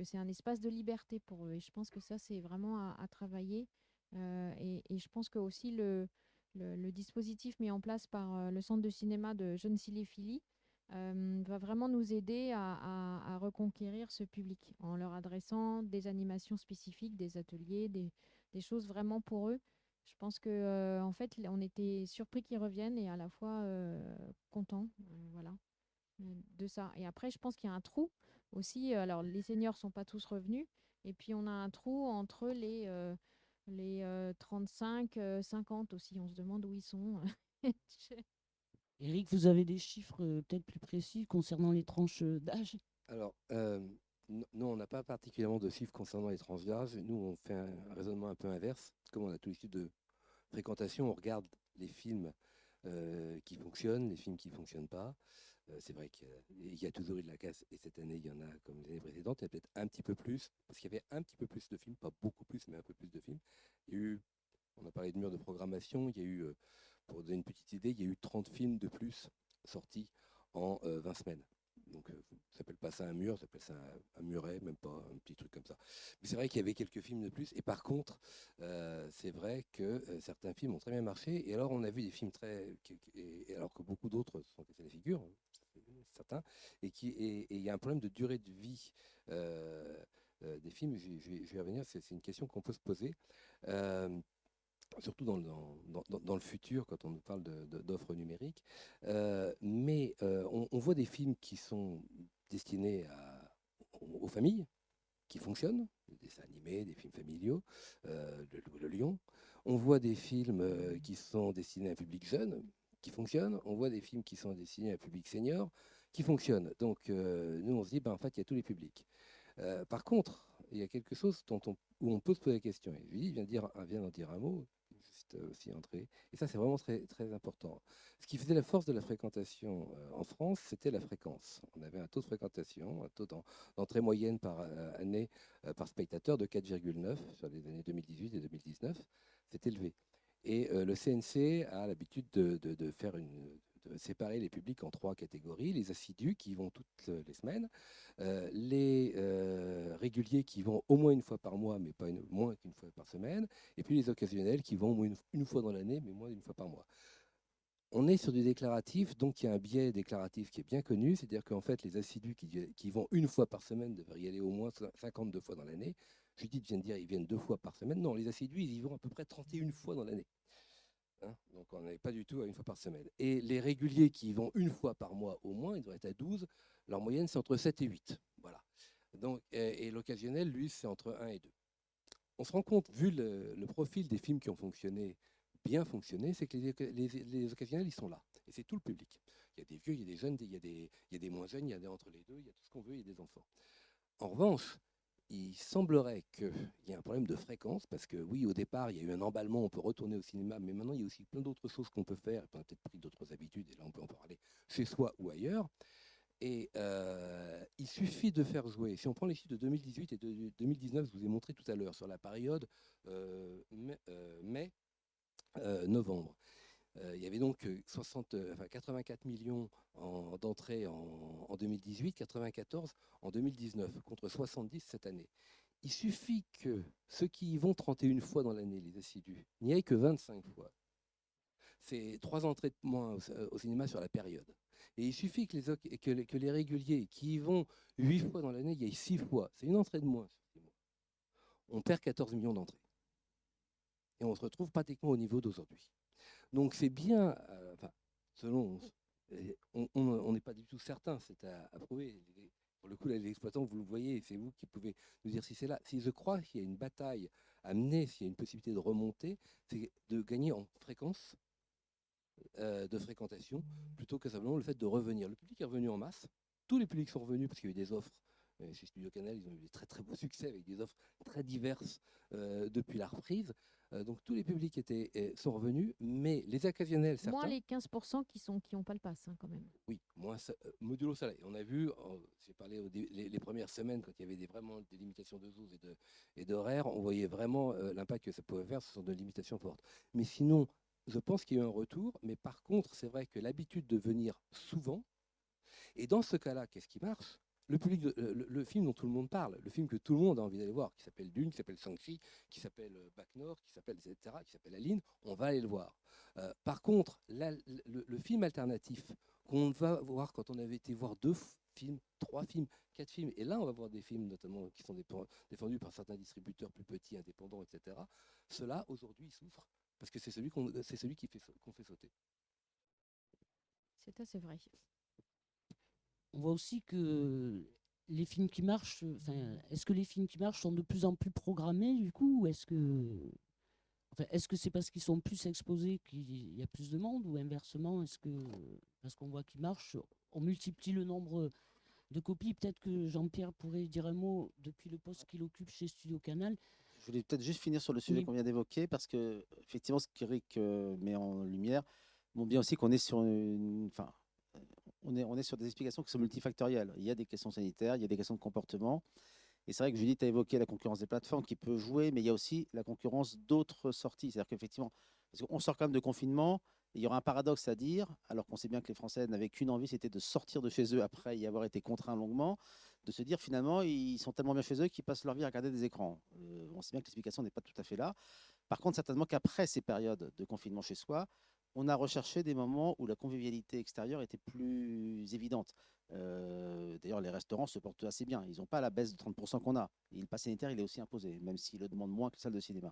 c'est un espace de liberté pour eux. Et je pense que ça, c'est vraiment à travailler. Et je pense que aussi le dispositif mis en place par le centre de cinéma de jeunes cinéphilie va vraiment nous aider à reconquérir ce public en leur adressant des animations spécifiques, des ateliers, des choses vraiment pour eux. Je pense que en fait, on était surpris qu'ils reviennent et à la fois contents, voilà, de ça. Et après, je pense qu'il y a un trou aussi. Alors, les seniors sont pas tous revenus, et puis on a un trou entre les 35, 50 aussi. On se demande où ils sont. Eric, vous avez des chiffres peut-être plus précis concernant les tranches d'âge? Alors, nous, on n'a pas particulièrement de chiffres concernant les tranches d'âge. Nous, on fait un raisonnement un peu inverse. Comme on a tous les chiffres de fréquentation, on regarde les films qui fonctionnent, les films qui ne fonctionnent pas. C'est vrai qu'il y a toujours eu de la casse, et cette année, il y en a comme les années précédentes. Il y a peut-être un petit peu plus, parce qu'il y avait un petit peu plus de films, pas beaucoup plus, mais un peu plus de films. Il y a eu, on a parlé de mur de programmation, il y a eu, pour donner une petite idée, il y a eu 30 films de plus sortis en 20 semaines. Donc, ça s'appelle pas ça un mur, ça s'appelle ça un muret, même pas un petit truc comme ça. Mais c'est vrai qu'il y avait quelques films de plus. Et par contre, c'est vrai que certains films ont très bien marché. Et alors, on a vu des films alors que beaucoup d'autres se sont cassés la figure, certains. Et il y a un problème de durée de vie des films. Je vais y revenir, c'est une question qu'on peut se poser. Surtout dans le futur, quand on nous parle d'offres numériques. Mais on voit des films qui sont destinés aux familles, qui fonctionnent, des dessins animés, des films familiaux, le Lion. On voit des films qui sont destinés à un public jeune, qui fonctionnent. On voit des films qui sont destinés à un public senior, qui fonctionnent. Donc, nous, on se dit, en fait, il y a tous les publics. Par contre, il y a quelque chose où on peut se poser la question. Et Julie vient d'en dire un mot, juste aussi entré. Et ça, c'est vraiment très, très important. Ce qui faisait la force de la fréquentation en France, c'était la fréquence. On avait un taux de fréquentation, un taux d'entrée moyenne par année par spectateur de 4,9 sur les années 2018 et 2019. C'est élevé. Et le CNC a l'habitude de faire de séparer les publics en 3 catégories: les assidus qui vont toutes les semaines, les réguliers qui vont au moins une fois par mois, mais pas moins qu'une fois par semaine, et puis les occasionnels qui vont au moins une fois dans l'année, mais moins d'une fois par mois. On est sur du déclaratif, donc il y a un biais déclaratif qui est bien connu, c'est-à-dire qu'en fait, les assidus qui vont une fois par semaine devraient y aller au moins 52 fois dans l'année. Judith vient de dire qu'ils viennent 2 fois par semaine. Non, les assidus, ils y vont à peu près 31 fois dans l'année. Hein, donc on n'est pas du tout à une fois par semaine. Et les réguliers qui y vont une fois par mois au moins, ils devraient être à 12. Leur moyenne, c'est entre 7 et 8. Voilà. Donc, et l'occasionnel, lui, c'est entre 1 et 2. On se rend compte, vu le profil des films qui ont fonctionné, bien fonctionné, c'est que les occasionnels, ils sont là. Et c'est tout le public. Il y a des vieux, il y a des jeunes, il y a des moins jeunes, il y a des entre les deux, il y a tout ce qu'on veut, il y a des enfants. En revanche, il semblerait qu'il y ait un problème de fréquence, parce que oui, au départ, il y a eu un emballement, on peut retourner au cinéma, mais maintenant, il y a aussi plein d'autres choses qu'on peut faire, et puis on a peut-être pris d'autres habitudes, et là, on peut en parler chez soi ou ailleurs. Et il suffit de faire jouer, si on prend les chiffres de 2018 et de 2019, je vous ai montré tout à l'heure, sur la période mai-novembre. Il y avait donc 84 millions d'entrées en 2018, 94 en 2019, contre 70 cette année. Il suffit que ceux qui y vont 31 fois dans l'année, les assidus, n'y aillent que 25 fois. C'est 3 entrées de moins au cinéma sur la période. Et il suffit que les réguliers qui y vont 8 fois dans l'année y aillent 6 fois. C'est une entrée de moins sur 6 mois. On perd 14 millions d'entrées. Et on se retrouve pratiquement au niveau d'aujourd'hui. Donc c'est bien, selon, on n'est pas du tout certain, c'est à prouver. Pour le coup, les exploitants, vous le voyez, c'est vous qui pouvez nous dire si c'est là. Si je crois qu'il y a une bataille à mener, s'il y a une possibilité de remonter, c'est de gagner en fréquence de fréquentation, plutôt que simplement le fait de revenir. Le public est revenu en masse, tous les publics sont revenus parce qu'il y a eu des offres. Chez Studio Canal, ils ont eu des très très beaux succès avec des offres très diverses depuis la reprise. Donc tous les publics sont revenus, mais les occasionnels, Moins certains. les 15% qui n'ont pas le pass, hein, quand même. Oui, moins modulo salaire. On a vu, j'ai parlé les premières semaines, quand il y avait vraiment des limitations de zones et d'horaires, on voyait vraiment l'impact que ça pouvait faire, ce sont de limitations fortes. Mais sinon, je pense qu'il y a eu un retour, mais par contre, c'est vrai que l'habitude de venir souvent, et dans ce cas-là, qu'est-ce qui marche? Le film dont tout le monde parle, le film que tout le monde a envie d'aller voir, qui s'appelle Dune, qui s'appelle Shang-Chi, qui s'appelle Bac Nord, qui s'appelle etc., qui s'appelle Aline, on va aller le voir. Par contre, le film alternatif qu'on va voir quand on avait été voir 2 films, 3 films, 4 films, et là on va voir des films notamment qui sont défendus par certains distributeurs plus petits, indépendants, etc., ceux-là aujourd'hui souffrent parce que c'est celui qu'on fait sauter. C'est assez vrai. On voit aussi que les films qui marchent, est-ce que les films qui marchent sont de plus en plus programmés du coup, ou est-ce que c'est parce qu'ils sont plus exposés qu'il y a plus de monde, ou inversement, est-ce que parce qu'on voit qu'ils marchent, on multiplie le nombre de copies? Peut-être que Jean-Pierre pourrait dire un mot depuis le poste qu'il occupe chez Studio Canal. Je voulais peut-être juste finir sur le sujet Oui. qu'on vient d'évoquer, parce que effectivement, ce qu'Éric met en lumière montre bien aussi qu'on est sur on est sur des explications qui sont multifactorielles. Il y a des questions sanitaires, il y a des questions de comportement. Et c'est vrai que Judith a évoqué la concurrence des plateformes qui peut jouer, mais il y a aussi la concurrence d'autres sorties. C'est-à-dire qu'effectivement, parce qu'on sort quand même de confinement, il y aura un paradoxe à dire, alors qu'on sait bien que les Français n'avaient qu'une envie, c'était de sortir de chez eux après y avoir été contraints longuement, de se dire finalement, ils sont tellement bien chez eux qu'ils passent leur vie à regarder des écrans. On sait bien que l'explication n'est pas tout à fait là. Par contre, certainement qu'après ces périodes de confinement chez soi, on a recherché des moments où la convivialité extérieure était plus évidente. D'ailleurs, les restaurants se portent assez bien. Ils n'ont pas la baisse de 30% qu'on a. Et le pass sanitaire, il est aussi imposé, même s'il le demande moins que la salle de cinéma.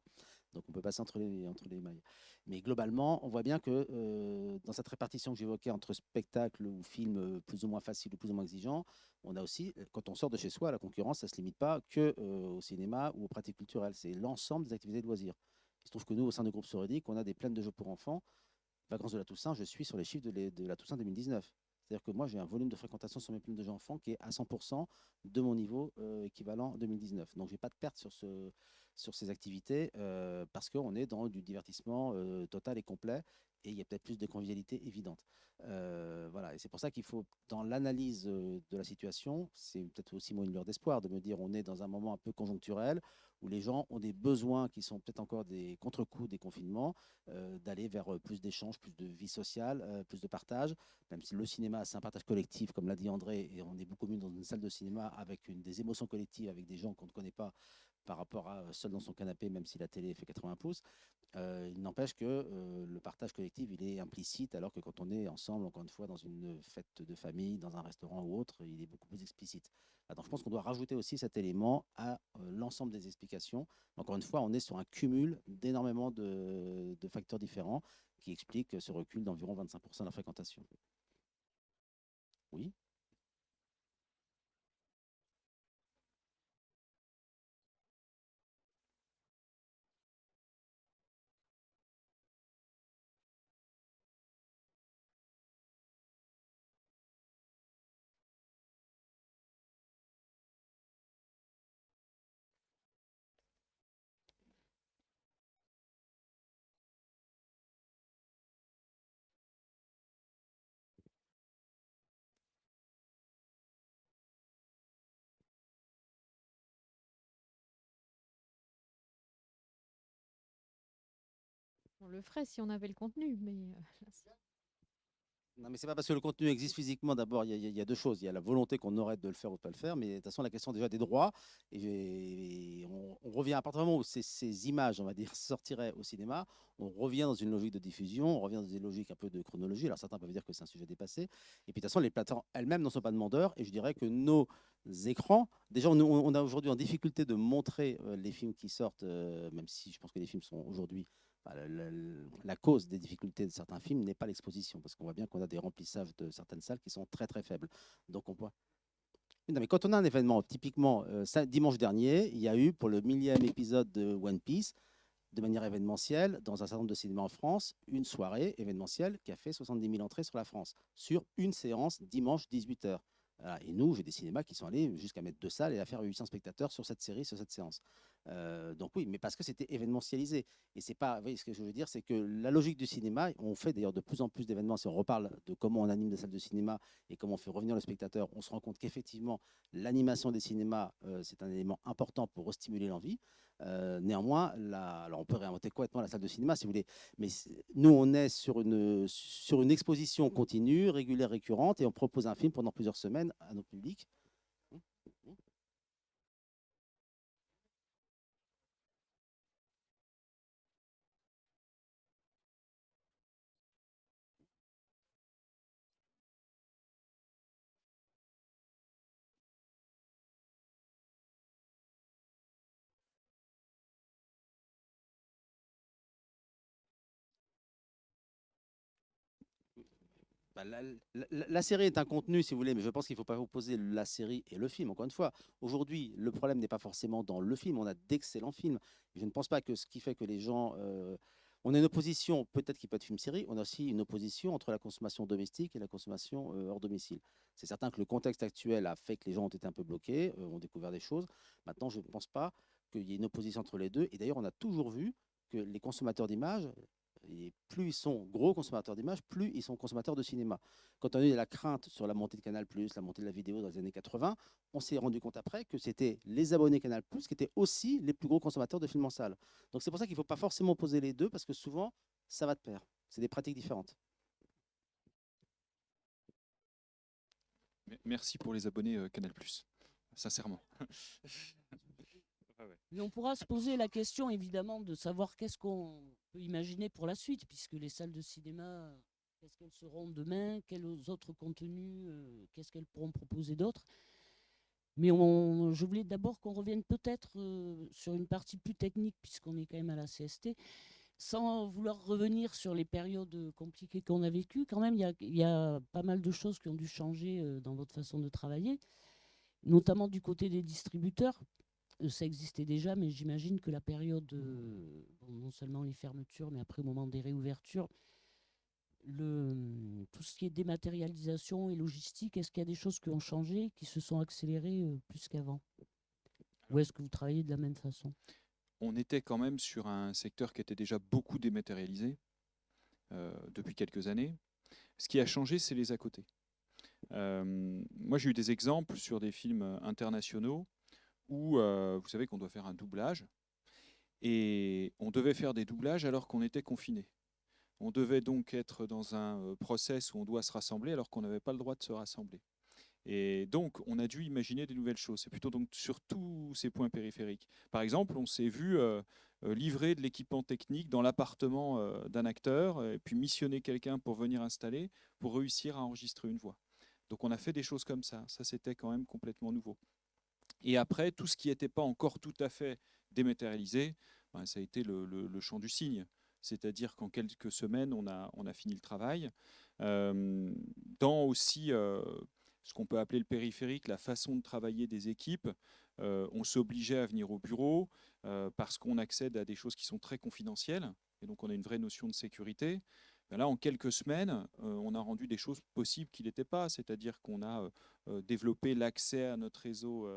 Donc, on peut passer entre les mailles. Mais globalement, on voit bien que dans cette répartition que j'évoquais entre spectacle ou film plus ou moins facile ou plus ou moins exigeant, on a aussi, quand on sort de chez soi, la concurrence, ça ne se limite pas que au cinéma ou aux pratiques culturelles. C'est l'ensemble des activités de loisirs. Il se trouve que nous, au sein du groupe Soredic, on a des plaines de jeux pour enfants. Vacances de la Toussaint, je suis sur les chiffres de la Toussaint 2019. C'est-à-dire que moi, j'ai un volume de fréquentation sur mes plaines de jeux enfants qui est à 100% de mon niveau équivalent 2019. Donc, je n'ai pas de perte sur ces activités parce qu'on est dans du divertissement total et complet et il y a peut-être plus de convivialité évidente. Voilà. Et c'est pour ça qu'il faut, dans l'analyse de la situation, c'est peut-être aussi moi une lueur d'espoir de me dire on est dans un moment un peu conjoncturel où les gens ont des besoins qui sont peut-être encore des contre-coups des confinements, d'aller vers plus d'échanges, plus de vie sociale, plus de partage, même si le cinéma, c'est un partage collectif, comme l'a dit André, et on est beaucoup mieux dans une salle de cinéma avec des émotions collectives, avec des gens qu'on ne connaît pas par rapport à seul dans son canapé, même si la télé fait 80 pouces. Il n'empêche que le partage collectif, il est implicite, alors que quand on est ensemble, encore une fois, dans une fête de famille, dans un restaurant ou autre, il est beaucoup plus explicite. Donc je pense qu'on doit rajouter aussi cet élément à l'ensemble des explications. Encore une fois, on est sur un cumul d'énormément de facteurs différents qui expliquent ce recul d'environ 25% de la fréquentation. Oui. On le ferait si on avait le contenu, mais là, Non, mais c'est pas parce que le contenu existe physiquement. D'abord, il y a deux choses. Il y a la volonté qu'on aurait de le faire ou de pas le faire, mais de toute façon, la question déjà des droits. Et on revient à partir du moment où ces images, on va dire, sortiraient au cinéma, on revient dans une logique de diffusion, on revient dans une logique un peu de chronologie. Alors certains peuvent dire que c'est un sujet dépassé. Et puis de toute façon, les plateformes elles-mêmes n'en sont pas demandeurs. Et je dirais que nos écrans, déjà, on a aujourd'hui en difficulté de montrer les films qui sortent, même si je pense que les films sont aujourd'hui la cause des difficultés de certains films n'est pas l'exposition, parce qu'on voit bien qu'on a des remplissages de certaines salles qui sont très très faibles. Donc on voit. Non, mais quand on a un événement, typiquement dimanche dernier, il y a eu pour le 1000e épisode de One Piece, de manière événementielle, dans un certain nombre de cinémas en France, une soirée événementielle qui a fait 70 000 entrées sur la France, sur une séance dimanche 18h. Voilà. Et nous, j'ai des cinémas qui sont allés jusqu'à mettre 2 salles et à faire 800 spectateurs sur cette série, sur cette séance. Donc oui, mais parce que c'était événementialisé. Et c'est pas, vous voyez, ce que je veux dire, c'est que la logique du cinéma, on fait d'ailleurs de plus en plus d'événements. Si on reparle de comment on anime des salles de cinéma et comment on fait revenir le spectateur, on se rend compte qu'effectivement, l'animation des cinémas, c'est un élément important pour stimuler l'envie. Néanmoins, alors on peut réinventer complètement la salle de cinéma si vous voulez, mais nous on est sur une exposition continue, régulière, récurrente, et on propose un film pendant plusieurs semaines à nos publics. Bah, la série est un contenu, si vous voulez, mais je pense qu'il ne faut pas opposer la série et le film. Encore une fois, aujourd'hui, le problème n'est pas forcément dans le film. On a d'excellents films. Je ne pense pas que ce qui fait que les gens. On a une opposition, peut-être qu'il peut être film-série, on a aussi une opposition entre la consommation domestique et la consommation hors domicile. C'est certain que le contexte actuel a fait que les gens ont été un peu bloqués, ont découvert des choses. Maintenant, je ne pense pas qu'il y ait une opposition entre les deux. Et d'ailleurs, on a toujours vu que les consommateurs d'images, et plus ils sont gros consommateurs d'images, plus ils sont consommateurs de cinéma. Quand on a eu la crainte sur la montée de Canal+, la montée de la vidéo dans les années 80, on s'est rendu compte après que c'était les abonnés Canal+, qui étaient aussi les plus gros consommateurs de films en salle. Donc c'est pour ça qu'il ne faut pas forcément opposer les deux, parce que souvent, ça va de pair. C'est des pratiques différentes. Merci pour les abonnés Canal+, sincèrement. Mais on pourra se poser la question, évidemment, de savoir qu'est-ce qu'on peut imaginer pour la suite, puisque les salles de cinéma, qu'est-ce qu'elles seront demain, quels autres contenus, qu'est-ce qu'elles pourront proposer d'autres. Mais je voulais d'abord qu'on revienne peut-être sur une partie plus technique, puisqu'on est quand même à la CST, sans vouloir revenir sur les périodes compliquées qu'on a vécues. Quand même, il y a pas mal de choses qui ont dû changer dans votre façon de travailler, notamment du côté des distributeurs. Ça existait déjà, mais j'imagine que la période, non seulement les fermetures, mais après au moment des réouvertures, tout ce qui est dématérialisation et logistique, est-ce qu'il y a des choses qui ont changé, qui se sont accélérées plus qu'avant? Ou est-ce que vous travaillez de la même façon? On était quand même sur un secteur qui était déjà beaucoup dématérialisé depuis quelques années. Ce qui a changé, c'est les à côté. Moi, j'ai eu des exemples sur des films internationaux où vous savez qu'on doit faire un doublage, et on devait faire des doublages alors qu'on était confinés. On devait donc être dans un process où on doit se rassembler alors qu'on n'avait pas le droit de se rassembler. Et donc, on a dû imaginer des nouvelles choses. C'est plutôt donc sur tous ces points périphériques. Par exemple, on s'est vu livrer de l'équipement technique dans l'appartement d'un acteur, et puis missionner quelqu'un pour venir installer, pour réussir à enregistrer une voix. Donc, on a fait des choses comme ça. Ça, c'était quand même complètement nouveau. Et après, tout ce qui n'était pas encore tout à fait dématérialisé, ben, ça a été le chant du cygne. C'est-à-dire qu'en quelques semaines, on a fini le travail. Dans aussi ce qu'on peut appeler le périphérique, la façon de travailler des équipes, on s'obligeait à venir au bureau parce qu'on accède à des choses qui sont très confidentielles. Et donc, on a une vraie notion de sécurité. Ben là, en quelques semaines, on a rendu des choses possibles qui n'étaient pas. C'est-à-dire qu'on a développer l'accès à notre réseau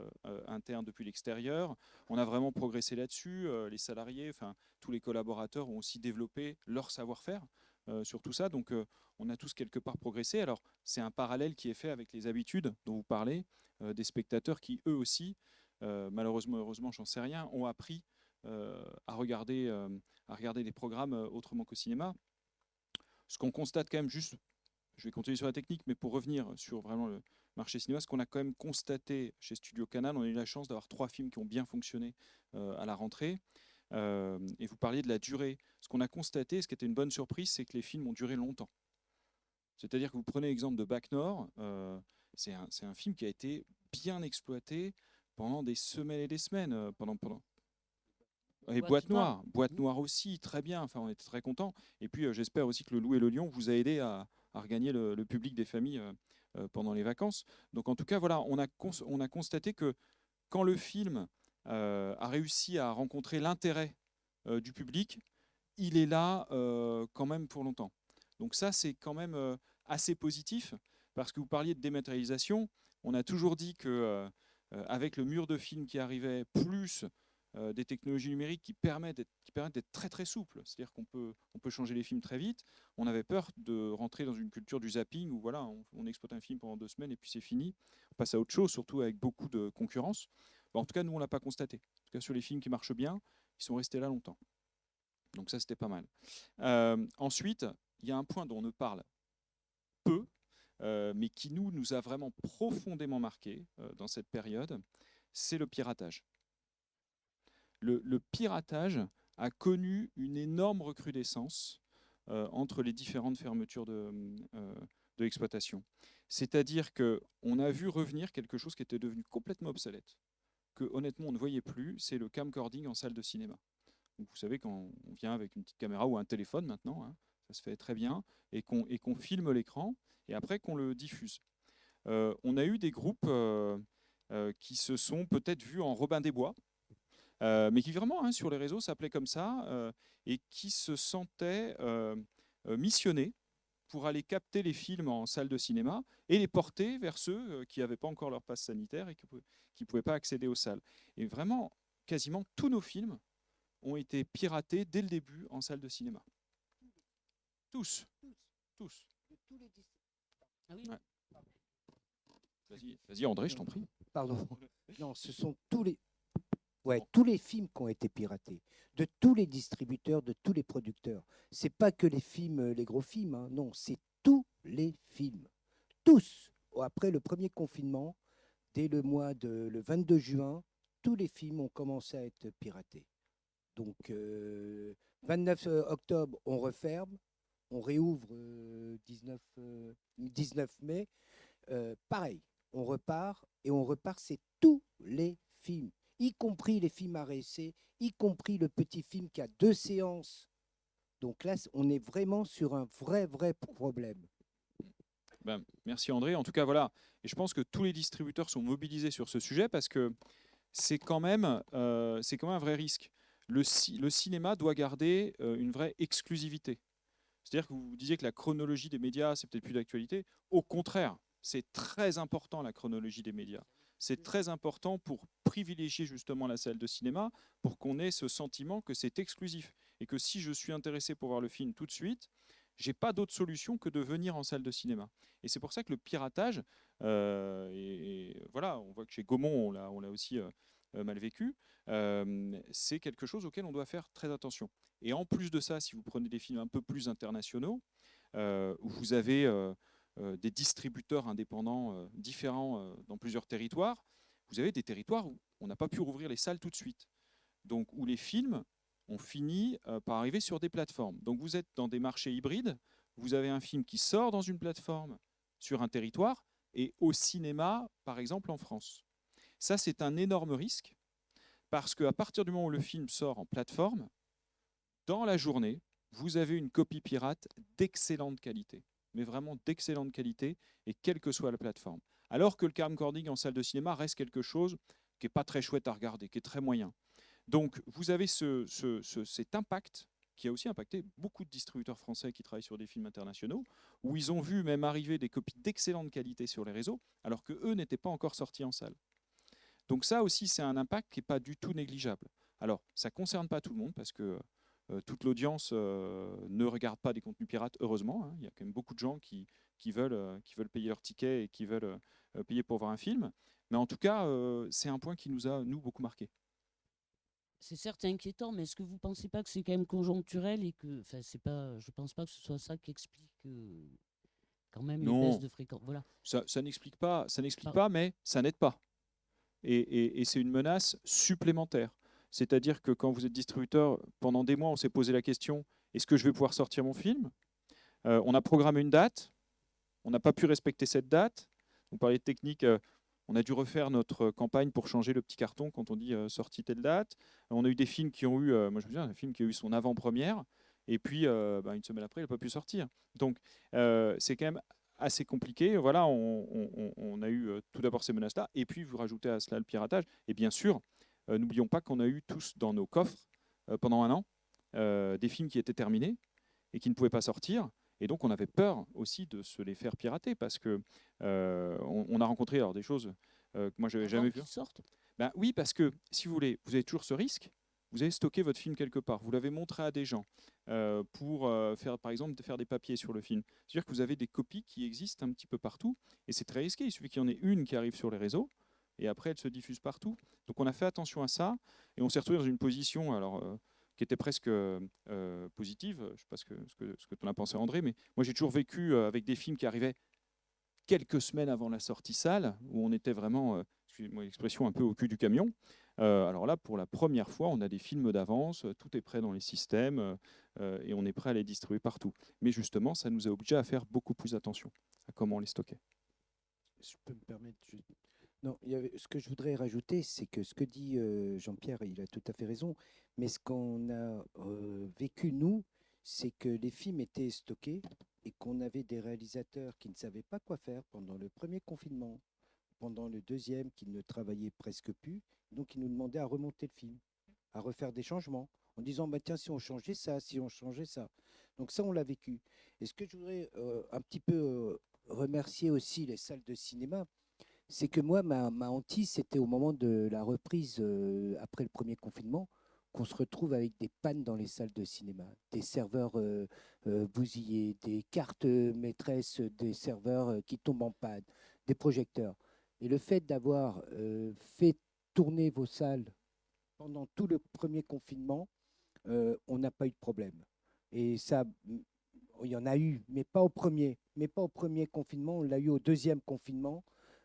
interne depuis l'extérieur. On a vraiment progressé là-dessus. Les salariés, enfin tous les collaborateurs ont aussi développé leur savoir-faire sur tout ça. Donc on a tous quelque part progressé. Alors c'est un parallèle qui est fait avec les habitudes dont vous parlez, des spectateurs qui eux aussi, malheureusement, heureusement, j'en sais rien, ont appris à regarder des programmes autrement qu'au cinéma. Ce qu'on constate quand même, juste, je vais continuer sur la technique, mais pour revenir sur vraiment le marché cinéma, ce qu'on a quand même constaté chez Studio Canal, on a eu la chance d'avoir 3 films qui ont bien fonctionné à la rentrée. Et vous parliez de la durée. Ce qu'on a constaté, ce qui était une bonne surprise, c'est que les films ont duré longtemps. C'est-à-dire que vous prenez l'exemple de Bac Nord, c'est un film qui a été bien exploité pendant des semaines et des semaines. Et Boîte Noire aussi, très bien. Enfin, on était très contents. Et puis, j'espère aussi que Le Loup et le Lion vous a aidé à regagner le public des familles pendant les vacances. Donc, en tout cas, voilà, on a constaté que quand le film a réussi à rencontrer l'intérêt du public, il est là quand même pour longtemps. Donc ça, c'est quand même assez positif, parce que vous parliez de dématérialisation. On a toujours dit que avec le mur de film qui arrivait, plus des technologies numériques qui permettent d'être très très souples, c'est-à-dire qu'on peut changer les films très vite. On avait peur de rentrer dans une culture du zapping où voilà, on exploite un film pendant 2 semaines et puis c'est fini. On passe à autre chose, surtout avec beaucoup de concurrence. En tout cas, nous, on ne l'a pas constaté. En tout cas, sur les films qui marchent bien, ils sont restés là longtemps. Donc ça, c'était pas mal. Ensuite, il y a un point dont on ne parle peu, mais qui nous a vraiment profondément marqué dans cette période, c'est le piratage. Le piratage a connu une énorme recrudescence entre les différentes fermetures de l'exploitation. C'est-à-dire qu'on a vu revenir quelque chose qui était devenu complètement obsolète, que honnêtement on ne voyait plus, c'est le camcording en salle de cinéma. Donc, vous savez, quand on vient avec une petite caméra ou un téléphone maintenant, hein, ça se fait très bien, et qu'on filme l'écran, et après qu'on le diffuse. On a eu des groupes qui se sont peut-être vus en Robin des Bois, mais qui vraiment, hein, sur les réseaux, s'appelaient comme ça, et qui se sentaient missionnés pour aller capter les films en salle de cinéma et les porter vers ceux qui n'avaient pas encore leur passe sanitaire et qui ne pouvaient pas accéder aux salles. Et vraiment, quasiment tous nos films ont été piratés dès le début en salle de cinéma. Tous. Tous. Ah oui. Ouais. Vas-y André, je t'en prie. Pardon. Non, ce sont tous les films qui ont été piratés, de tous les distributeurs, de tous les producteurs. C'est pas que les films, les gros films, hein, non, c'est tous les films. Tous. Après le premier confinement, dès le 22 juin, tous les films ont commencé à être piratés. Donc, 29 octobre, on referme, on réouvre 19 mai. Pareil, on repart, c'est tous les films, y compris les films à réessayer, y compris le petit film qui a 2 séances. Donc là, on est vraiment sur un vrai problème. Ben, merci André. En tout cas, voilà. Et je pense que tous les distributeurs sont mobilisés sur ce sujet parce que c'est quand même un vrai risque. Le cinéma doit garder une vraie exclusivité. C'est-à-dire que vous disiez que la chronologie des médias, c'est peut-être plus d'actualité. Au contraire, c'est très important la chronologie des médias. C'est très important pour privilégier justement la salle de cinéma, pour qu'on ait ce sentiment que c'est exclusif. Et que si je suis intéressé pour voir le film tout de suite, j'ai pas d'autre solution que de venir en salle de cinéma. Et c'est pour ça que le piratage, et voilà, on voit que chez Gaumont, on l'a aussi mal vécu, c'est quelque chose auquel on doit faire très attention. Et en plus de ça, si vous prenez des films un peu plus internationaux, où vous avez des distributeurs indépendants différents dans plusieurs territoires, vous avez des territoires où on n'a pas pu rouvrir les salles tout de suite. Donc, où les films ont fini par arriver sur des plateformes. Donc, vous êtes dans des marchés hybrides, vous avez un film qui sort dans une plateforme sur un territoire et au cinéma, par exemple, en France. Ça, c'est un énorme risque parce qu'à partir du moment où le film sort en plateforme, dans la journée, vous avez une copie pirate d'excellente qualité, mais vraiment d'excellente qualité, et quelle que soit la plateforme. Alors que le camcording en salle de cinéma reste quelque chose qui n'est pas très chouette à regarder, qui est très moyen. Donc, vous avez cet impact qui a aussi impacté beaucoup de distributeurs français qui travaillent sur des films internationaux, où ils ont vu même arriver des copies d'excellente qualité sur les réseaux, alors qu'eux n'étaient pas encore sortis en salle. Donc ça aussi, c'est un impact qui n'est pas du tout négligeable. Alors, ça ne concerne pas tout le monde, parce que toute l'audience ne regarde pas des contenus pirates, heureusement. Hein. Il y a quand même beaucoup de gens qui veulent payer leur ticket et qui veulent payer pour voir un film. Mais en tout cas, c'est un point qui nous a, nous, beaucoup marqué. c'est certes inquiétant, mais est-ce que vous pensez pas que c'est quand même conjoncturel et que, enfin, c'est pas, je pense pas que ce soit ça qui explique quand même les baisses Non, de fréquence. Voilà. ça n'explique pas, Par- mais ça n'aide pas. Et c'est une menace supplémentaire. C'est-à-dire que quand vous êtes distributeur, pendant des mois, on s'est posé la question, est-ce que je vais pouvoir sortir mon film? On a programmé une date, on n'a pas pu respecter cette date. On parlait de technique, on a dû refaire notre campagne pour changer le petit carton quand on dit sortie telle date. On a eu des films qui ont eu, moi je me souviens, un film qui a eu son avant-première, et puis une semaine après, il n'a pas pu sortir. Donc c'est quand même assez compliqué. Voilà, on a eu tout d'abord ces menaces-là, et puis vous rajoutez à cela le piratage. Et bien sûr, n'oublions pas qu'on a eu tous dans nos coffres pendant un an des films qui étaient terminés et qui ne pouvaient pas sortir. Et donc, on avait peur aussi de se les faire pirater parce que on a rencontré alors, des choses que moi, je n'avais avant jamais vues. qu'ils sortent. Ben, oui, parce que si vous voulez, vous avez toujours ce risque. Vous avez stocké votre film quelque part. Vous l'avez montré à des gens pour faire, par exemple, de faire des papiers sur le film. C'est-à-dire que vous avez des copies qui existent un petit peu partout et c'est très risqué. Il suffit qu'il y en ait une qui arrive sur les réseaux et après, elle se diffuse partout. Donc, on a fait attention à ça et on s'est retrouvé dans une position alors, qui était presque positive. Je ne sais pas ce que tu en as pensé, André, mais moi, j'ai toujours vécu avec des films qui arrivaient quelques semaines avant la sortie salle, où on était vraiment, excusez-moi l'expression, un peu au cul du camion. Alors là, pour la première fois, on a des films d'avance, tout est prêt dans les systèmes, et on est prêt à les distribuer partout. Mais justement, ça nous a obligés à faire beaucoup plus attention à comment on les stockait. Je peux me permettre. Non, ce que je voudrais rajouter, c'est que ce que dit Jean-Pierre, il a tout à fait raison. Mais ce qu'on a vécu, nous, c'est que les films étaient stockés et qu'on avait des réalisateurs qui ne savaient pas quoi faire pendant le premier confinement, pendant le deuxième, qui ne travaillaient presque plus. Donc, ils nous demandaient à remonter le film, à refaire des changements, en disant, bah, tiens, si on changeait ça, si on changeait ça. Donc ça, on l'a vécu. Et ce que je voudrais un petit peu remercier aussi les salles de cinéma, c'est que moi, ma hantise, c'était au moment de la reprise après le premier confinement, qu'on se retrouve avec des pannes dans les salles de cinéma, des serveurs bousillés, des cartes maîtresses des serveurs qui tombent en panne, des projecteurs. Et le fait d'avoir fait tourner vos salles pendant tout le premier confinement, on n'a pas eu de problème. Et ça, il y en a eu, mais pas au premier. Mais pas au premier confinement, on l'a eu au deuxième confinement.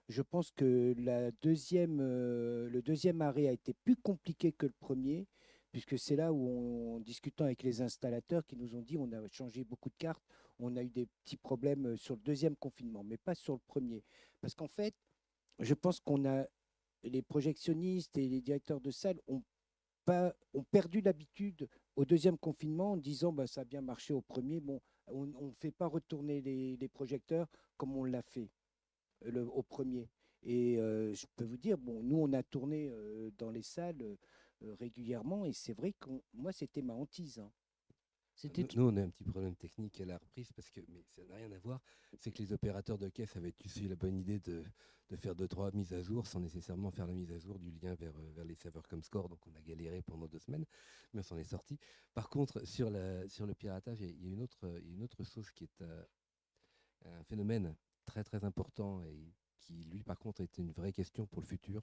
Je pense que le deuxième arrêt a été plus compliqué que le premier, puisque c'est là où, en discutant avec les installateurs qui nous ont dit on a changé beaucoup de cartes, on a eu des petits problèmes sur le deuxième confinement, mais pas sur le premier. Parce qu'en fait, je pense qu'on a les projectionnistes et les directeurs de salles ont perdu l'habitude au deuxième confinement en disant bah, ça a bien marché au premier. Bon, on ne fait pas retourner les projecteurs comme on l'a fait au premier. Et je peux vous dire, bon, nous, on a tourné dans les salles régulièrement et c'est vrai que moi, c'était ma hantise. Hein. Nous, on a un petit problème technique à la reprise, mais ça n'a rien à voir. C'est que les opérateurs de caisse avaient eu la bonne idée de faire 2-3 mises à jour sans nécessairement faire la mise à jour du lien vers les serveurs comme Score. Donc on a galéré pendant 2 semaines, mais on s'en est sorti. Par contre, sur le piratage, il y a une autre chose qui est un phénomène très très important et qui, lui, par contre, était une vraie question pour le futur,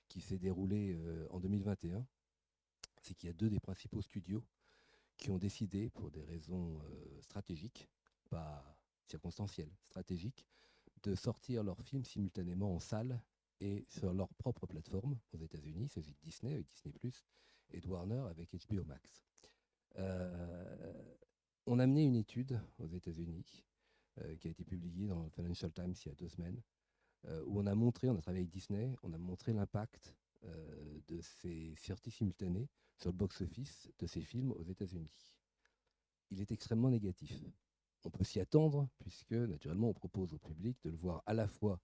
qui s'est déroulé en 2021. C'est qu'il y a 2 des principaux studios qui ont décidé, pour des raisons stratégiques, pas circonstancielles, stratégiques, de sortir leurs films simultanément en salle et sur leur propre plateforme aux États-Unis. Il s'agit de Disney avec Disney+, et de Warner avec HBO Max. On a mené une étude aux États-Unis qui a été publiée dans le Financial Times il y a 2 semaines, où on a travaillé avec Disney, on a montré l'impact de ces sorties simultanées sur le box-office de ces films aux États-Unis. Il est extrêmement négatif. On peut s'y attendre, puisque naturellement on propose au public de le voir à la fois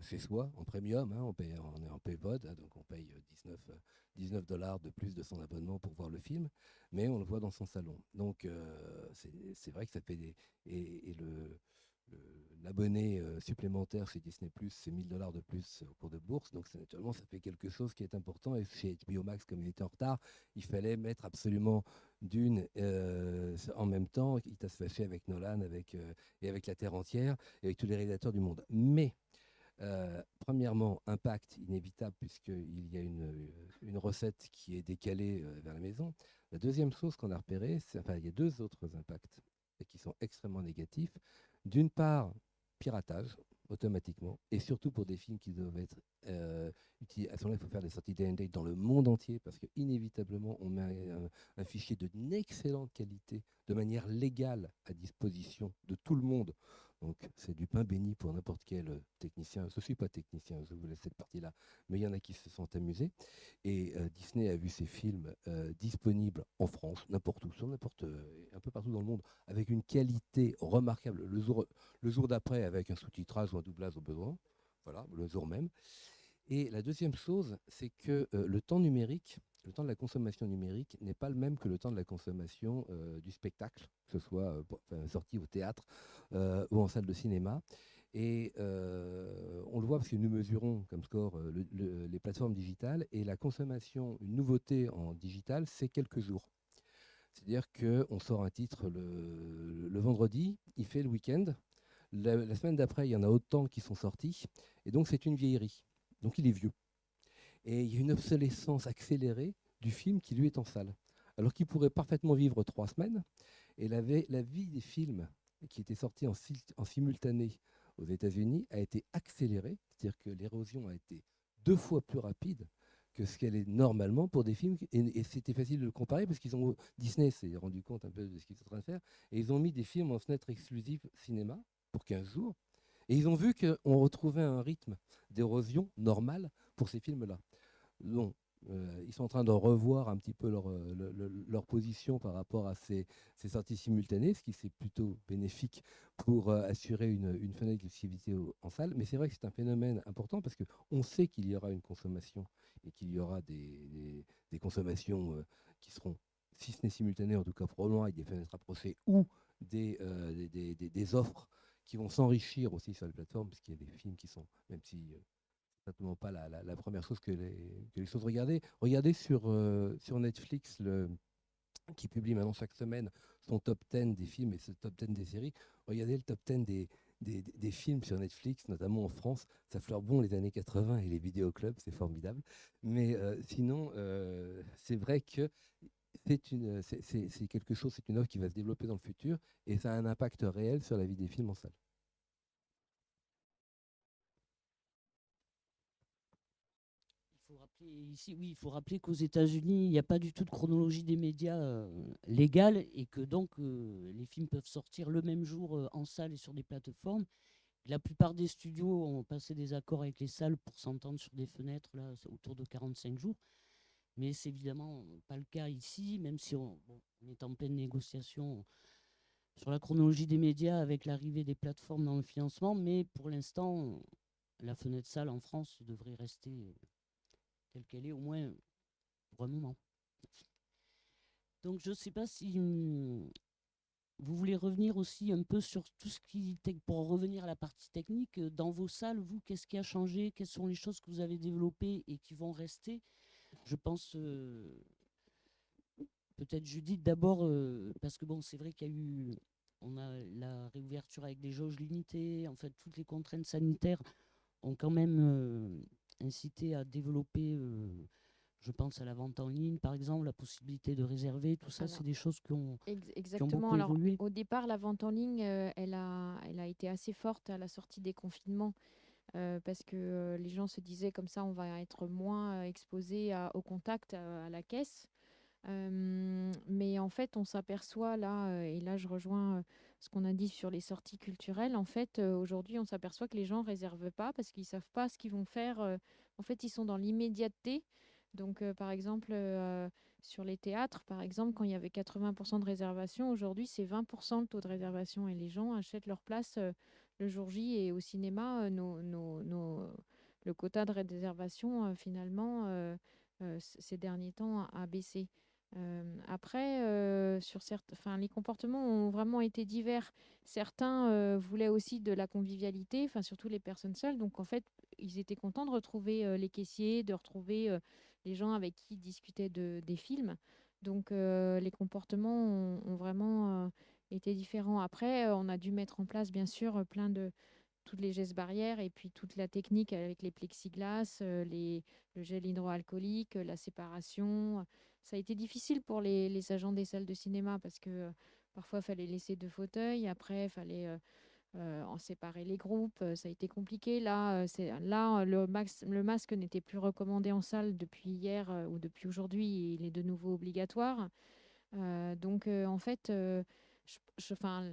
chez soi, en premium, hein, on est en PVOD, hein, donc on paye 19 $ de plus de son abonnement pour voir le film, mais on le voit dans son salon. Donc c'est vrai que ça fait l'abonné supplémentaire chez Disney+, c'est 1 000 $ de plus au cours de bourse. Donc, naturellement, ça fait quelque chose qui est important. Et chez HBO Max, comme il était en retard, il fallait mettre absolument en même temps, quitte à se fâcher avec Nolan et avec La Terre entière, et avec tous les réalisateurs du monde. Mais Premièrement, impact inévitable puisqu'il y a une recette qui est décalée vers la maison. La deuxième chose qu'on a repérée, il y a deux autres impacts qui sont extrêmement négatifs. D'une part, piratage automatiquement, et surtout pour des films qui doivent être utilisés. À ce moment-là, il faut faire des sorties D&D dans le monde entier parce qu'inévitablement, on met un fichier d'une excellente qualité de manière légale à disposition de tout le monde. Donc, c'est du pain béni pour n'importe quel technicien. Je ne suis pas technicien, je vous laisse cette partie-là, mais il y en a qui se sont amusés. Et Disney a vu ces films disponibles en France, n'importe où, un peu partout dans le monde, avec une qualité remarquable. Le jour d'après, avec un sous-titrage ou un doublage au besoin, voilà, le jour même. Et la deuxième chose, c'est que le temps numérique, le temps de la consommation numérique n'est pas le même que le temps de la consommation du spectacle, que ce soit sorti au théâtre ou en salle de cinéma. Et on le voit parce que nous mesurons comme score les plateformes digitales et la consommation, une nouveauté en digital, c'est quelques jours. C'est-à-dire qu'on sort un titre le vendredi, il fait le week-end. La semaine d'après, il y en a autant qui sont sortis. Et donc, c'est une vieillerie. Donc, il est vieux. Et il y a une obsolescence accélérée du film qui, lui, est en salle. Alors qu'il pourrait parfaitement vivre 3 semaines. Et la vie des films qui étaient sortis en simultané aux États-Unis a été accélérée. C'est-à-dire que l'érosion a été 2 fois plus rapide que ce qu'elle est normalement pour des films. Et c'était facile de le comparer parce Disney s'est rendu compte un peu de ce qu'ils étaient en train de faire. Et ils ont mis des films en fenêtre exclusive cinéma pour 15 jours. Et ils ont vu qu'on retrouvait un rythme d'érosion normal pour ces films-là. Donc, ils sont en train de revoir un petit peu leur position par rapport à ces sorties simultanées, ce qui c'est plutôt bénéfique pour assurer une fenêtre d'exclusivité en salle. Mais c'est vrai que c'est un phénomène important parce qu'on sait qu'il y aura une consommation et qu'il y aura des consommations qui seront, si ce n'est simultanées, en tout cas probablement avec des fenêtres rapprochées ou des offres qui vont s'enrichir aussi sur les plateformes, parce qu'il y a des films qui sont, même si certainement pas la première chose que les choses. Regardez sur Netflix, qui publie maintenant chaque semaine son top 10 des films et ce top 10 des séries. Regardez le top 10 des films sur Netflix, notamment en France. Ça fleure bon les années 80 et les vidéoclubs, c'est formidable. Mais sinon, c'est vrai que c'est quelque chose, c'est une offre qui va se développer dans le futur et ça a un impact réel sur la vie des films en salle. Il faut rappeler qu'aux États-Unis, il n'y a pas du tout de chronologie des médias légale et que donc les films peuvent sortir le même jour en salle et sur des plateformes. La plupart des studios ont passé des accords avec les salles pour s'entendre sur des fenêtres là, autour de 45 jours. Mais c'est évidemment pas le cas ici, même si on est en pleine négociation sur la chronologie des médias avec l'arrivée des plateformes dans le financement. Mais pour l'instant, la fenêtre salle en France devrait rester telle qu'elle est, au moins pour un moment. Donc je ne sais pas si vous voulez revenir aussi un peu sur tout ce qui, pour revenir à la partie technique, dans vos salles, vous, qu'est-ce qui a changé? Quelles sont les choses que vous avez développées et qui vont rester? Je pense, peut-être Judith d'abord, parce que bon, c'est vrai qu'il y a eu, on a la réouverture avec des jauges limitées, en fait, toutes les contraintes sanitaires ont quand même incité à développer, je pense à la vente en ligne, par exemple, la possibilité de réserver, tout ça, c'est des choses qui ont Exactement. beaucoup Alors, évolué. au départ, la vente en ligne, elle a été assez forte à la sortie des confinements parce que les gens se disaient comme ça, on va être moins exposé au contact, à la caisse. Mais en fait, on s'aperçoit là, et là je rejoins ce qu'on a dit sur les sorties culturelles. En fait, aujourd'hui, on s'aperçoit que les gens réservent pas parce qu'ils savent pas ce qu'ils vont faire. En fait, ils sont dans l'immédiateté. Donc, par exemple, sur les théâtres, par exemple, quand il y avait 80% de réservation, aujourd'hui, c'est 20% le taux de réservation et les gens achètent leur place le jour J. Et au cinéma, le quota de réservation, finalement, ces derniers temps, a baissé. Après, les comportements ont vraiment été divers. Certains voulaient aussi de la convivialité, enfin surtout les personnes seules. Donc en fait, ils étaient contents de retrouver les caissiers, de retrouver les gens avec qui ils discutaient des films. Donc les comportements ont vraiment été différents. Après, on a dû mettre en place bien sûr plein de toutes les gestes barrières et puis toute la technique avec les plexiglas, le gel hydroalcoolique, la séparation. Ça a été difficile pour les agents des salles de cinéma parce que parfois, il fallait laisser 2 fauteuils. Après, il fallait en séparer les groupes. Ça a été compliqué. Là, le masque n'était plus recommandé en salle depuis hier ou depuis aujourd'hui. Il est de nouveau obligatoire. En fait, enfin,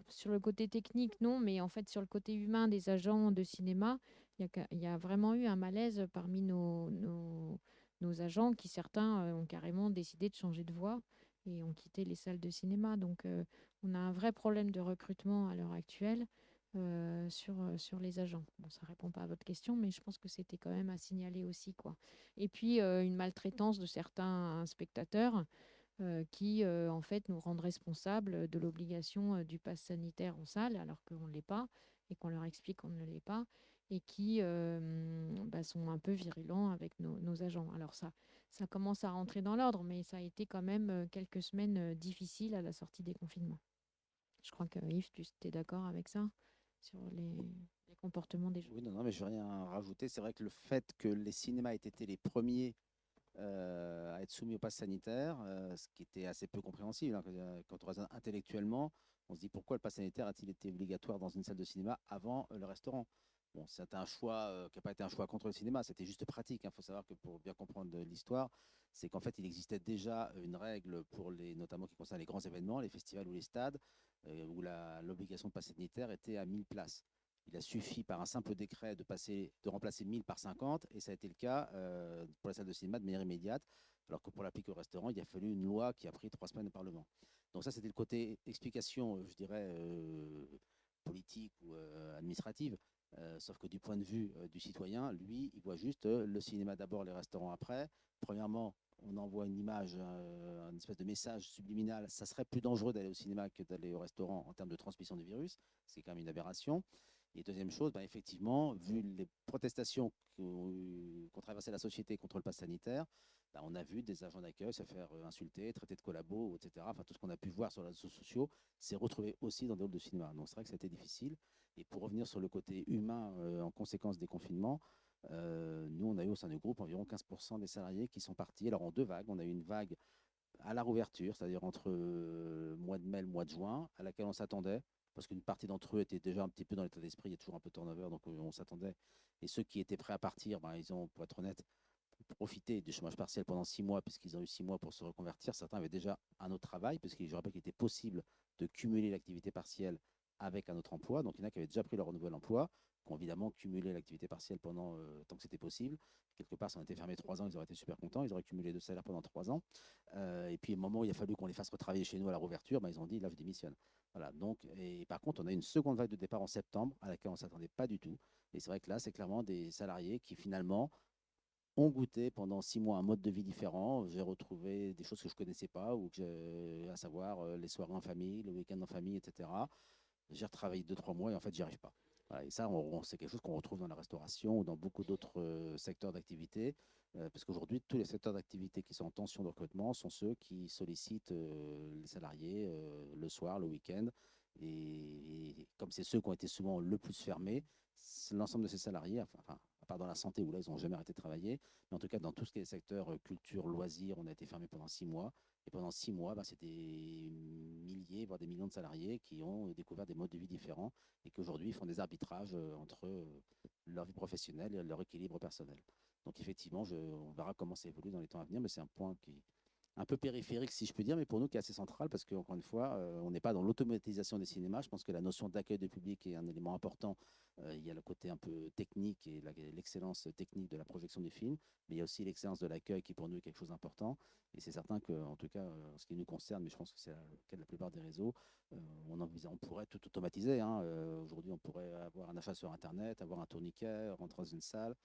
sur le côté technique, non, mais en fait, sur le côté humain des agents de cinéma, il y a vraiment eu un malaise parmi nos agents qui, certains, ont carrément décidé de changer de voie et ont quitté les salles de cinéma. On a un vrai problème de recrutement à l'heure actuelle sur les agents. Bon, ça ne répond pas à votre question, mais je pense que c'était quand même à signaler aussi, quoi. Et puis, une maltraitance de certains spectateurs qui, en fait, nous rendent responsables de l'obligation du pass sanitaire en salle, alors qu'on ne l'est pas, et qu'on leur explique qu'on ne l'est pas, et qui sont un peu virulents avec nos agents. Alors ça commence à rentrer dans l'ordre, mais ça a été quand même quelques semaines difficiles à la sortie des confinements. Je crois que Yves, tu es d'accord avec ça, sur les comportements des gens. Oui, non, mais je ne vais rien rajouter. C'est vrai que le fait que les cinémas aient été les premiers à être soumis au pass sanitaire, ce qui était assez peu compréhensible. Quand on raisonne intellectuellement, on se dit pourquoi le pass sanitaire a-t-il été obligatoire dans une salle de cinéma avant le restaurant? Bon, c'était un choix qui n'a pas été un choix contre le cinéma, c'était juste pratique. Il faut savoir que pour bien comprendre l'histoire, c'est qu'en fait, il existait déjà une règle pour notamment qui concerne les grands événements, les festivals ou les stades, où l'obligation de pass sanitaire était à 1000 places. Il a suffi par un simple décret de remplacer 1000 par 50, et ça a été le cas pour la salle de cinéma de manière immédiate, alors que pour l'appliquer au restaurant, il a fallu une loi qui a pris 3 semaines au Parlement. Donc ça, c'était le côté explication, je dirais, politique ou administrative. Sauf que du point de vue du citoyen, lui, il voit juste le cinéma d'abord, les restaurants après. Premièrement, on envoie une image, une espèce de message subliminal. Ça serait plus dangereux d'aller au cinéma que d'aller au restaurant en termes de transmission du virus. C'est quand même une aberration. Et deuxième chose, effectivement, vu les protestations qu'ont traversé la société contre le pass sanitaire, on a vu des agents d'accueil se faire insulter, traiter de collabos, etc. Enfin, tout ce qu'on a pu voir sur les réseaux sociaux s'est retrouvé aussi dans des halls de cinéma. Donc c'est vrai que ça a été difficile. Et pour revenir sur le côté humain en conséquence des confinements, nous, on a eu au sein du groupe environ 15% des salariés qui sont partis. Alors en 2 vagues, on a eu une vague à la rouverture, c'est-à-dire entre le mois de mai et le mois de juin, à laquelle on s'attendait, parce qu'une partie d'entre eux était déjà un petit peu dans l'état d'esprit, il y a toujours un peu de turnover, donc on s'attendait. Et ceux qui étaient prêts à partir, ils ont, pour être honnête, profité du chômage partiel pendant 6 mois, puisqu'ils ont eu 6 mois pour se reconvertir. Certains avaient déjà un autre travail, je rappelle qu'il était possible de cumuler l'activité partielle avec un autre emploi. Donc il y en a qui avaient déjà pris leur nouvel emploi, qui ont évidemment cumulé l'activité partielle pendant tant que c'était possible. Quelque part, si on était fermé 3 ans, ils auraient été super contents, ils auraient cumulé 2 salaires pendant 3 ans. Et puis au moment où il a fallu qu'on les fasse retravailler chez nous à la rouverture, ils ont dit là je démissionne. Voilà, donc, et par contre, on a une seconde vague de départ en septembre à laquelle on ne s'attendait pas du tout. Et c'est vrai que là, c'est clairement des salariés qui finalement ont goûté pendant 6 mois un mode de vie différent. J'ai retrouvé des choses que je ne connaissais pas, à savoir les soirées en famille, le week-end en famille, etc. J'ai retravaillé 2-3 mois et en fait, j'y arrive pas. Voilà, et ça, c'est quelque chose qu'on retrouve dans la restauration ou dans beaucoup d'autres secteurs d'activité. Parce qu'aujourd'hui, tous les secteurs d'activité qui sont en tension de recrutement sont ceux qui sollicitent les salariés le soir, le week-end. Et comme c'est ceux qui ont été souvent le plus fermés, l'ensemble de ces salariés, enfin, à part dans la santé où là, ils n'ont jamais arrêté de travailler, mais en tout cas, dans tout ce qui est les secteurs culture, loisirs, on a été fermé pendant 6 mois. Et pendant 6 mois, c'est des milliers, voire des millions de salariés qui ont découvert des modes de vie différents et qui aujourd'hui font des arbitrages entre leur vie professionnelle et leur équilibre personnel. Donc effectivement, on verra comment ça évolue dans les temps à venir, mais c'est un point qui est un peu périphérique, si je peux dire, mais pour nous qui est assez central, parce qu'encore une fois, on n'est pas dans l'automatisation des cinémas. Je pense que la notion d'accueil de public est un élément important. Il y a le côté un peu technique et l'excellence technique de la projection du film, mais il y a aussi l'excellence de l'accueil qui pour nous est quelque chose d'important. Et c'est certain qu'en tout cas, en ce qui nous concerne, mais je pense que c'est le cas de la plupart des réseaux, on pourrait tout automatiser. Aujourd'hui, on pourrait avoir un achat sur Internet, avoir un tourniquet, rentrer dans une salle.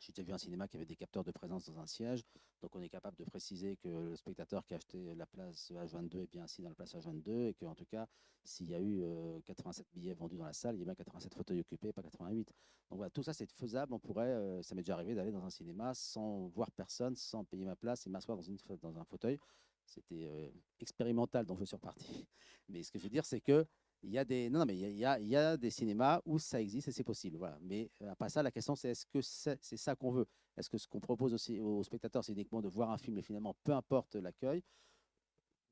J'ai déjà vu un cinéma qui avait des capteurs de présence dans un siège. Donc, on est capable de préciser que le spectateur qui a acheté la place H22 est bien assis dans la place H22 et qu'en tout cas, s'il y a eu 87 billets vendus dans la salle, il y a bien 87 fauteuils occupés, pas 88. Donc, voilà, tout ça, c'est faisable. On pourrait, ça m'est déjà arrivé d'aller dans un cinéma sans voir personne, sans payer ma place et m'asseoir dans un fauteuil. C'était expérimental, donc je suis reparti. Mais ce que je veux dire, c'est que Il y a des, non, non, mais il y a des cinémas où ça existe et c'est possible. Voilà. Mais après ça, la question, c'est est-ce que c'est ça qu'on veut? Est-ce que ce qu'on propose aussi aux spectateurs, c'est uniquement de voir un film et finalement, peu importe l'accueil,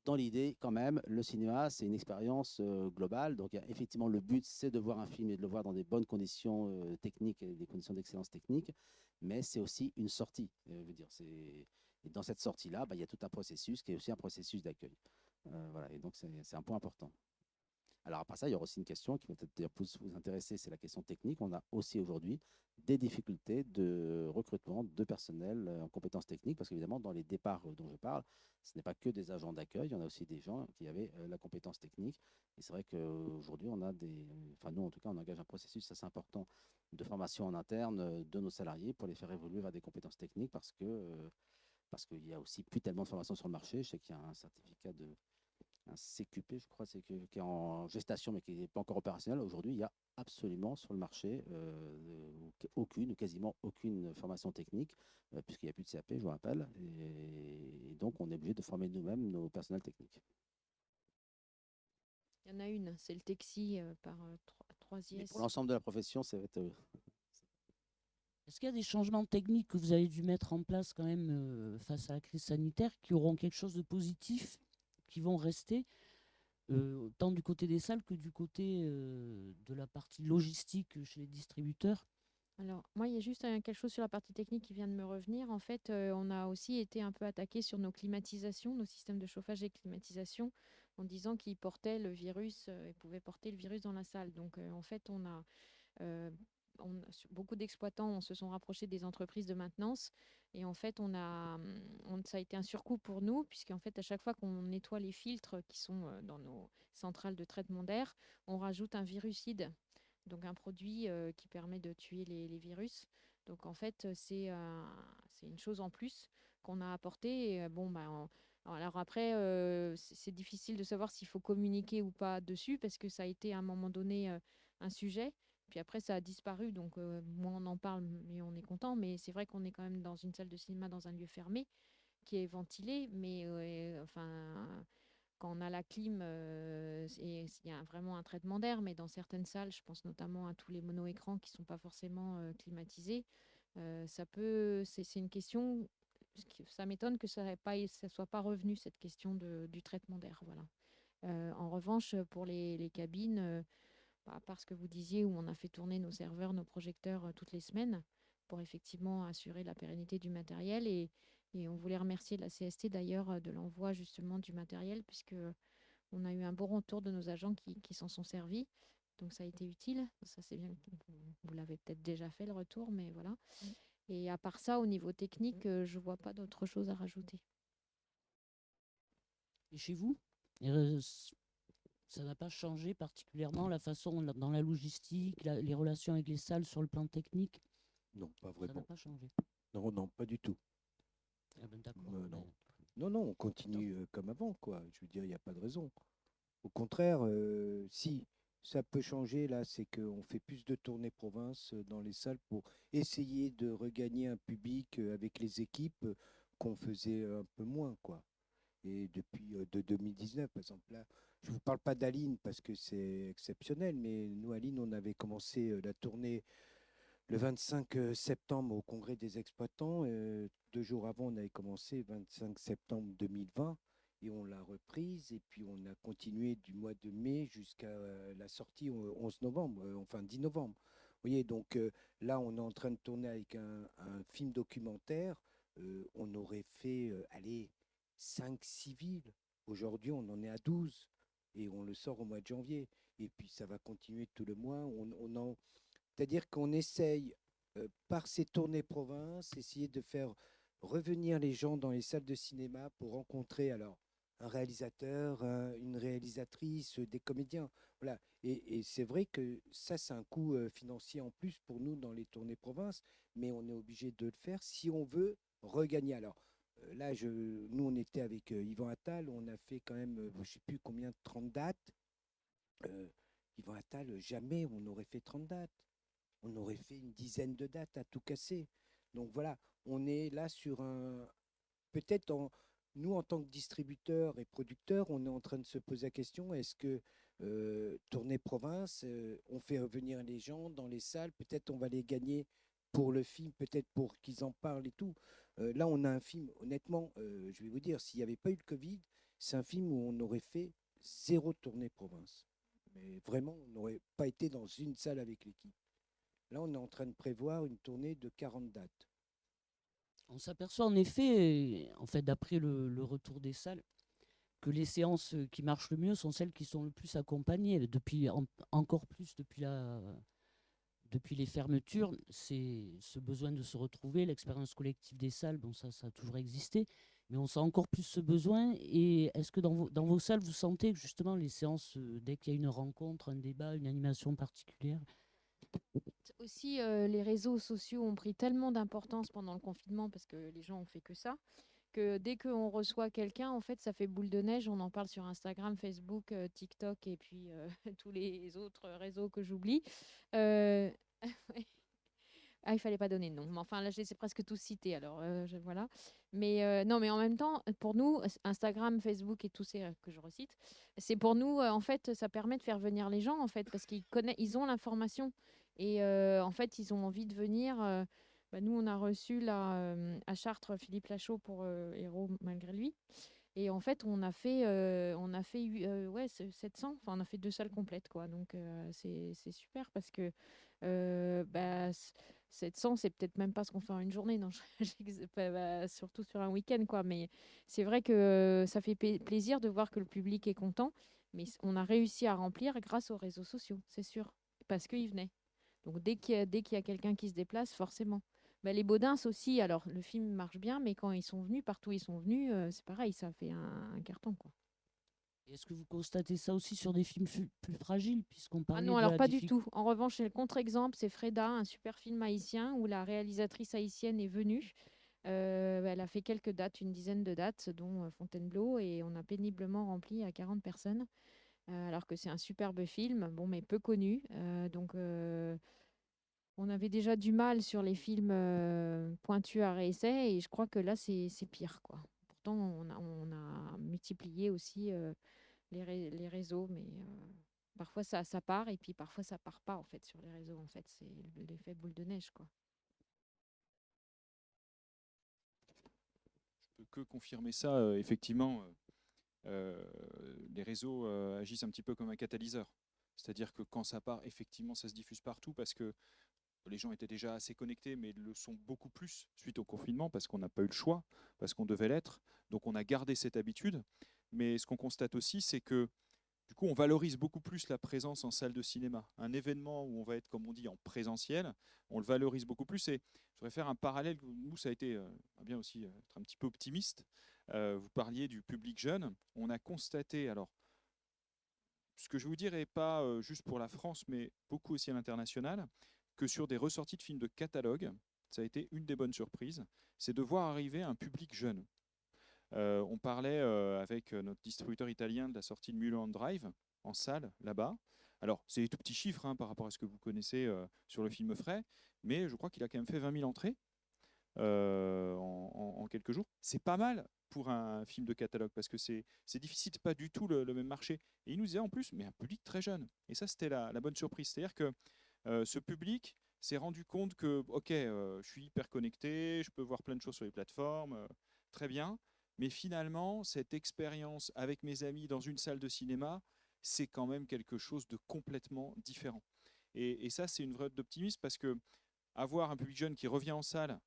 dans l'idée, quand même, le cinéma, c'est une expérience globale. Donc, il y a effectivement, le but, c'est de voir un film et de le voir dans des bonnes conditions techniques et des conditions d'excellence technique. Mais c'est aussi une sortie. Veut dire, et dans cette sortie-là, bah, il y a tout un processus qui est aussi un processus d'accueil. Voilà. Et donc, c'est un point important. Alors après ça, il y aura aussi une question qui va peut-être d'ailleurs plus vous intéresser, c'est la question technique. On a aussi aujourd'hui des difficultés de recrutement de personnel en compétences techniques, parce qu'évidemment, dans les départs dont je parle, ce n'est pas que des agents d'accueil, il y en a aussi des gens qui avaient la compétence technique. Et c'est vrai qu'aujourd'hui, on a des, enfin nous en tout cas, on engage un processus assez important de formation en interne de nos salariés pour les faire évoluer vers des compétences techniques, parce qu'il y a aussi plus tellement de formation sur le marché. Je sais qu'il y a un certificat de un CQP, je crois, qui est en gestation mais qui n'est pas encore opérationnel. Aujourd'hui, il y a absolument sur le marché aucune, quasiment aucune formation technique, puisqu'il n'y a plus de CAP, je vous rappelle. Et donc, on est obligé de former nous-mêmes nos personnels techniques. Il y en a une, c'est le TEXI par Mais 3IS. pour l'ensemble de la profession, ça va être. Est-ce qu'il y a des changements techniques que vous avez dû mettre en place quand même face à la crise sanitaire qui auront quelque chose de positif, qui vont rester tant du côté des salles que du côté de la partie logistique chez les distributeurs? Alors, moi, il y a juste quelque chose sur la partie technique qui vient de me revenir. En fait, on a aussi été un peu attaqué sur nos climatisations, nos systèmes de chauffage et climatisation, en disant qu'ils portaient le virus et pouvaient porter le virus dans la salle. Donc, en fait, euh, beaucoup d'exploitants se sont rapprochés des entreprises de maintenance. Et en fait, ça a été un surcoût pour nous, puisqu'en fait, à chaque fois qu'on nettoie les filtres qui sont dans nos centrales de traitement d'air, on rajoute un virucide, donc un produit qui permet de tuer les virus. Donc en fait, c'est une chose en plus qu'on a apporté. Et, bon, bah, alors après, c'est difficile de savoir s'il faut communiquer ou pas dessus, parce que ça a été à un moment donné un sujet. Puis après, ça a disparu, donc moins on en parle, mieux on est content. Mais c'est vrai qu'on est quand même dans une salle de cinéma, dans un lieu fermé, qui est ventilé. Mais enfin, quand on a la clim, il y a vraiment un traitement d'air. Mais dans certaines salles, je pense notamment à tous les mono-écrans qui ne sont pas forcément climatisés, c'est une question. Ça m'étonne que ça ne soit pas revenu, cette question du traitement d'air. Voilà. En revanche, pour les cabines, à part ce que vous disiez, où on a fait tourner nos serveurs, nos projecteurs toutes les semaines pour effectivement assurer la pérennité du matériel. Et on voulait remercier la CST d'ailleurs de l'envoi justement du matériel, puisque on a eu un bon retour de nos agents qui s'en sont servis. Donc ça a été utile. Ça, c'est bien. Vous l'avez peut-être déjà fait le retour, mais voilà. Et à part ça, au niveau technique, je vois pas d'autre chose à rajouter. Et chez vous, ça n'a pas changé particulièrement la façon dans la logistique, les relations avec les salles sur le plan technique? Non, pas Ça n'a vraiment. pas changé. Non, non, pas du tout. Ah ben, d'accord. Non. Ben, Non, non, on continue comme avant, quoi. Je veux dire, il n'y a pas de raison. Au contraire, si ça peut changer, là, c'est qu'on fait plus de tournées province dans les salles pour essayer de regagner un public avec les équipes qu'on faisait un peu moins, quoi. Et depuis de 2019, par exemple, là, je ne vous parle pas d'Aline parce que c'est exceptionnel, mais nous, Aline, on avait commencé la tournée le 25 septembre au Congrès des exploitants. 2 jours avant, on avait commencé, 25 septembre 2020, et on l'a reprise. Et puis, on a continué du mois de mai jusqu'à la sortie au 11 novembre, enfin 10 novembre. Vous voyez, donc là, on est en train de tourner avec un film documentaire. On aurait fait, allez, 5 6 villes. Aujourd'hui, on en est à 12 et on le sort au mois de janvier. Et puis, ça va continuer tout le mois. C'est-à-dire qu'on essaye, par ces tournées province, essayer de faire revenir les gens dans les salles de cinéma pour rencontrer alors un réalisateur, une réalisatrice, des comédiens. Voilà. Et c'est vrai que ça, c'est un coût financier en plus pour nous dans les tournées province, mais on est obligé de le faire si on veut regagner. Alors là, nous, on était avec Yvan Attal, on a fait quand même, je ne sais plus combien, 30 dates. Euh, Yvan Attal, jamais on aurait fait 30 dates. On aurait fait une dizaine de dates à tout casser. Donc voilà, on est là sur un. Peut-être nous, en tant que distributeurs et producteurs, on est en train de se poser la question, est-ce que tourner province, on fait revenir les gens dans les salles, peut-être on va les gagner pour le film, peut-être pour qu'ils en parlent et tout. Là, on a un film, honnêtement, je vais vous dire, s'il n'y avait pas eu le Covid, c'est un film où on aurait fait 0 tournée province. Mais vraiment, on n'aurait pas été dans une salle avec l'équipe. Là, on est en train de prévoir une tournée de 40 dates. On s'aperçoit en effet, en fait, d'après le retour des salles, que les séances qui marchent le mieux sont celles qui sont le plus accompagnées. Encore plus depuis les fermetures, c'est ce besoin de se retrouver, l'expérience collective des salles, bon ça a toujours existé, mais on sent encore plus ce besoin. Et est-ce que dans vos salles, vous sentez que justement les séances, dès qu'il y a une rencontre, un débat, une animation particulière, Aussi, les réseaux sociaux ont pris tellement d'importance pendant le confinement parce que les gens ont fait que ça, que dès qu'on reçoit quelqu'un, en fait, ça fait boule de neige. On en parle sur Instagram, Facebook, TikTok et puis tous les autres réseaux que j'oublie. Euh, Ah, il fallait pas donner de nom. Mais enfin, là, je les ai presque tous cités. Alors, voilà. Mais non, mais en même temps, pour nous, Instagram, Facebook et tous ces que je recite, c'est pour nous, en fait, ça permet de faire venir les gens, en fait, parce ils ont l'information. Et en fait, ils ont envie de venir. Bah, nous, on a reçu là, à Chartres Philippe Lachaud pour Héros malgré lui. Et en fait, ouais, 700, enfin, on a fait 2 salles complètes, quoi. Donc, c'est super parce que bah, 700, c'est peut-être même pas ce qu'on fait en une journée, non, surtout sur un week-end, quoi. Mais c'est vrai que ça fait plaisir de voir que le public est content, mais on a réussi à remplir grâce aux réseaux sociaux, c'est sûr, parce qu'ils venaient. Donc, dès qu'il y a quelqu'un qui se déplace, forcément. Bah, les Baudins aussi, alors le film marche bien, mais quand ils sont venus, partout où ils sont venus, c'est pareil, ça fait un carton, quoi. est-ce que vous constatez ça aussi sur des films plus fragiles, puisqu'on Ah parlait non, de alors la pas du difficulté. tout. En revanche, c'est le contre-exemple, c'est Freda, un super film haïtien où la réalisatrice haïtienne est venue. Elle a fait quelques dates, une dizaine de dates, dont Fontainebleau, et on a péniblement rempli à 40 personnes, alors que c'est un superbe film, bon, mais peu connu. Donc, on avait déjà du mal sur les films pointus à réessai, et je crois que là, c'est pire, quoi. Pourtant, on a multiplié aussi les réseaux, mais parfois ça part, et puis parfois ça part pas, en fait, sur les réseaux. En fait, c'est l'effet boule de neige, quoi. Je peux que confirmer ça. Effectivement, les réseaux agissent un petit peu comme un catalyseur. C'est-à-dire que quand ça part, effectivement, ça se diffuse partout parce que les gens étaient déjà assez connectés, mais le sont beaucoup plus suite au confinement parce qu'on n'a pas eu le choix, parce qu'on devait l'être. Donc on a gardé cette habitude. Mais ce qu'on constate aussi, c'est que du coup, on valorise beaucoup plus la présence en salle de cinéma. Un événement où on va être, comme on dit, en présentiel, on le valorise beaucoup plus. Et je voudrais faire un parallèle. Nous, ça a été bien aussi être un petit peu optimiste. Vous parliez du public jeune. On a constaté, alors, ce que je vais vous dire n'est pas juste pour la France, mais beaucoup aussi à l'international, que sur des ressorties de films de catalogue, ça a été une des bonnes surprises, c'est de voir arriver un public jeune. On parlait avec notre distributeur italien de la sortie de Mulholland Drive en salle là-bas. Alors, c'est des tout petits chiffres hein, par rapport à ce que vous connaissez sur le film frais, mais je crois qu'il a quand même fait 20 000 entrées en quelques jours. C'est pas mal pour un film de catalogue parce que c'est difficile, c'est pas du tout le même marché. Et il nous disait en plus, mais un public très jeune. Et ça, c'était la bonne surprise. C'est-à-dire que ce public s'est rendu compte que, ok, je suis hyper connecté, je peux voir plein de choses sur les plateformes, très bien. Mais finalement, cette expérience avec mes amis dans une salle de cinéma, c'est quand même quelque chose de complètement différent. Et ça, c'est une vraie d'optimisme parce que avoir un public jeune qui revient en salle,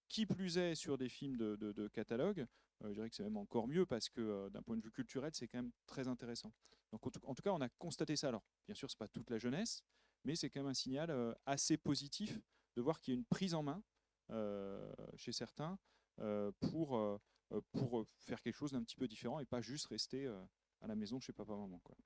qui plus est sur des films de catalogue, je dirais que c'est même encore mieux parce que d'un point de vue culturel, c'est quand même très intéressant. Donc en tout cas, on a constaté ça. Alors, bien sûr, ce n'est pas toute la jeunesse, mais c'est quand même un signal assez positif de voir qu'il y a une prise en main chez certains pour faire quelque chose d'un petit peu différent et pas juste rester à la maison chez papa-maman, quoi.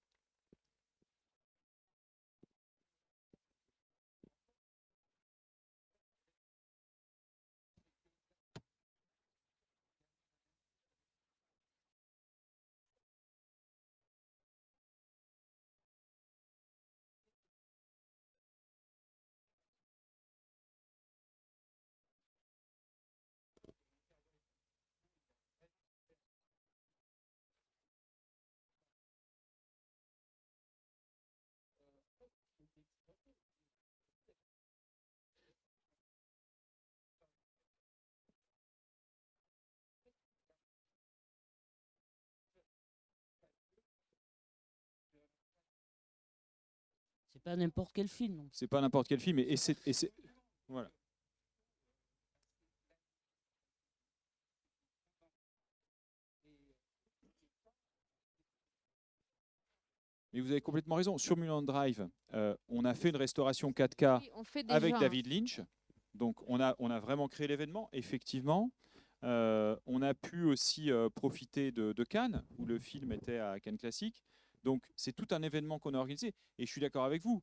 C'est pas n'importe quel film. Non. C'est pas n'importe quel film. Voilà. Mais vous avez complètement raison. Sur Mulholland Drive, on a fait une restauration 4K Oui, on fait avec déjà, David Lynch. Donc, on a vraiment créé l'événement, effectivement. On a pu aussi profiter de Cannes, où le film était à Cannes Classique. Donc, c'est tout un événement qu'on a organisé. Et je suis d'accord avec vous.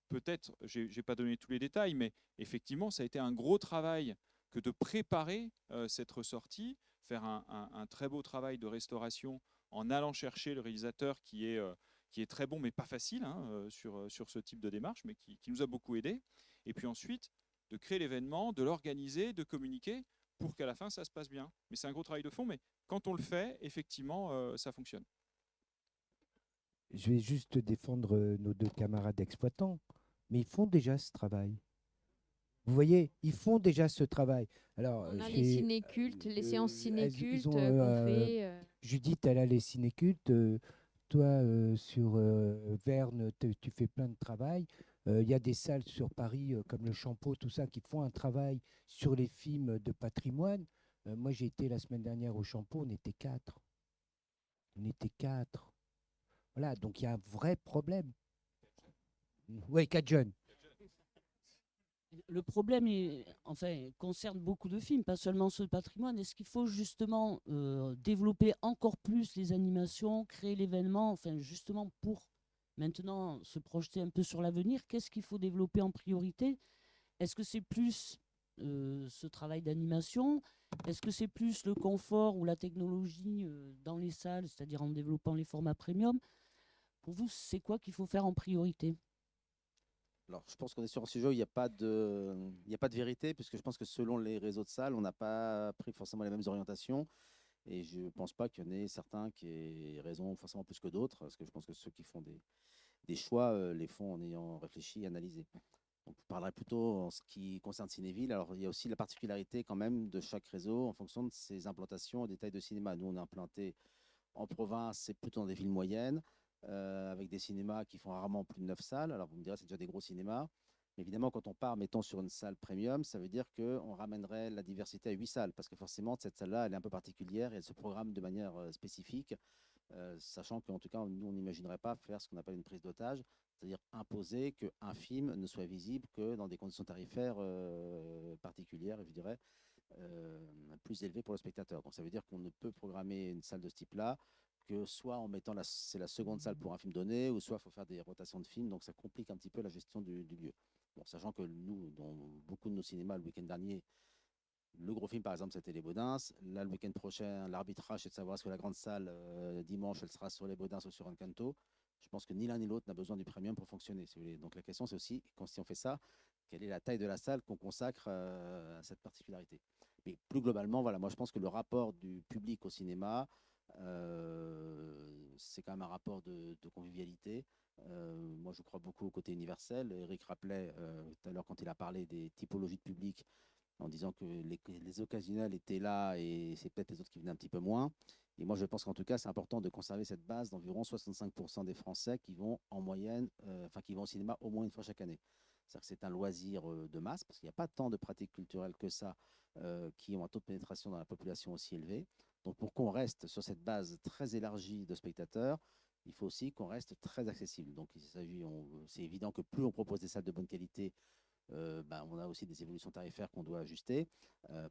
Peut-être, je n'ai pas donné tous les détails, mais effectivement, ça a été un gros travail que de préparer cette ressortie, faire un très beau travail de restauration en allant chercher le réalisateur qui est très bon, mais pas facile hein, sur ce type de démarche, mais qui nous a beaucoup aidé. Et puis ensuite, de créer l'événement, de l'organiser, de communiquer pour qu'à la fin, ça se passe bien. Mais c'est un gros travail de fond, mais quand on le fait, effectivement, ça fonctionne. Je vais juste défendre nos deux camarades exploitants, mais ils font déjà ce travail. Vous voyez, ils font déjà ce travail. Alors, on a les ciné-cultes, les séances ciné-cultes qu'on fait. Judith, elle a les ciné-cultes. Toi, sur Verne, tu fais plein de travail. Il y a des salles sur Paris, comme le Champeau, tout ça, qui font un travail sur les films de patrimoine. Moi, j'ai été la semaine dernière au Champeau, on était 4. On était 4. Voilà, donc il y a un vrai problème. Oui, 4 jeunes. Le problème concerne beaucoup de films, pas seulement ceux de patrimoine. Est-ce qu'il faut justement développer encore plus les animations, créer l'événement, enfin justement pour maintenant se projeter un peu sur l'avenir? Qu'est-ce qu'il faut développer en priorité? Est-ce que c'est plus ce travail d'animation? Est-ce que c'est plus le confort ou la technologie dans les salles, c'est-à-dire en développant les formats premium? Pour vous, c'est quoi qu'il faut faire en priorité? Alors, je pense qu'on est sur un sujet où il n'y a pas de vérité, puisque je pense que selon les réseaux de salles, on n'a pas pris forcément les mêmes orientations. Et je ne pense pas qu'il y en ait certains qui aient raison forcément plus que d'autres, parce que je pense que ceux qui font des choix les font en ayant réfléchi et analysé. Donc, je parlerai plutôt en ce qui concerne Cinéville. Alors, il y a aussi la particularité quand même de chaque réseau en fonction de ses implantations et des tailles de cinéma. Nous, on est implanté en province, c'est plutôt dans des villes moyennes, avec des cinémas qui font rarement plus de 9 salles. Alors, vous me direz, c'est déjà des gros cinémas. Mais évidemment, quand on part, mettons, sur une salle premium, ça veut dire qu'on ramènerait la diversité à 8 salles, parce que forcément, cette salle-là, elle est un peu particulière et elle se programme de manière spécifique, sachant qu'en tout cas, nous, on n'imaginerait pas faire ce qu'on appelle une prise d'otage, c'est-à-dire imposer qu'un film ne soit visible que dans des conditions tarifaires particulières, je dirais, plus élevées pour le spectateur. Donc ça veut dire qu'on ne peut programmer une salle de ce type-là que soit en mettant c'est la seconde salle pour un film donné, ou soit il faut faire des rotations de films, donc ça complique un petit peu la gestion du lieu. Bon, sachant que nous, dans beaucoup de nos cinémas, le week-end dernier, le gros film, par exemple, c'était Les Baudins. Là, le week-end prochain, l'arbitrage, c'est de savoir est-ce que la grande salle, dimanche, elle sera sur Les Baudins ou sur Encanto. Je pense que ni l'un ni l'autre n'a besoin du premium pour fonctionner, si vous voulez. Donc la question, c'est aussi, si on fait ça, quelle est la taille de la salle qu'on consacre à cette particularité. Mais plus globalement, voilà, moi, je pense que le rapport du public au cinéma, c'est quand même un rapport de convivialité. Moi, je crois beaucoup au côté universel. Eric rappelait tout à l'heure, quand il a parlé des typologies de public, en disant que les occasionnels étaient là et c'est peut-être les autres qui venaient un petit peu moins. Et moi, je pense qu'en tout cas, c'est important de conserver cette base d'environ 65% des Français qui vont en moyenne, qui vont au cinéma au moins une fois chaque année. C'est-à-dire que c'est un loisir de masse, parce qu'il n'y a pas tant de pratiques culturelles que ça qui ont un taux de pénétration dans la population aussi élevé. Donc, pour qu'on reste sur cette base très élargie de spectateurs, il faut aussi qu'on reste très accessible. Donc, c'est évident que plus on propose des salles de bonne qualité, on a aussi des évolutions tarifaires qu'on doit ajuster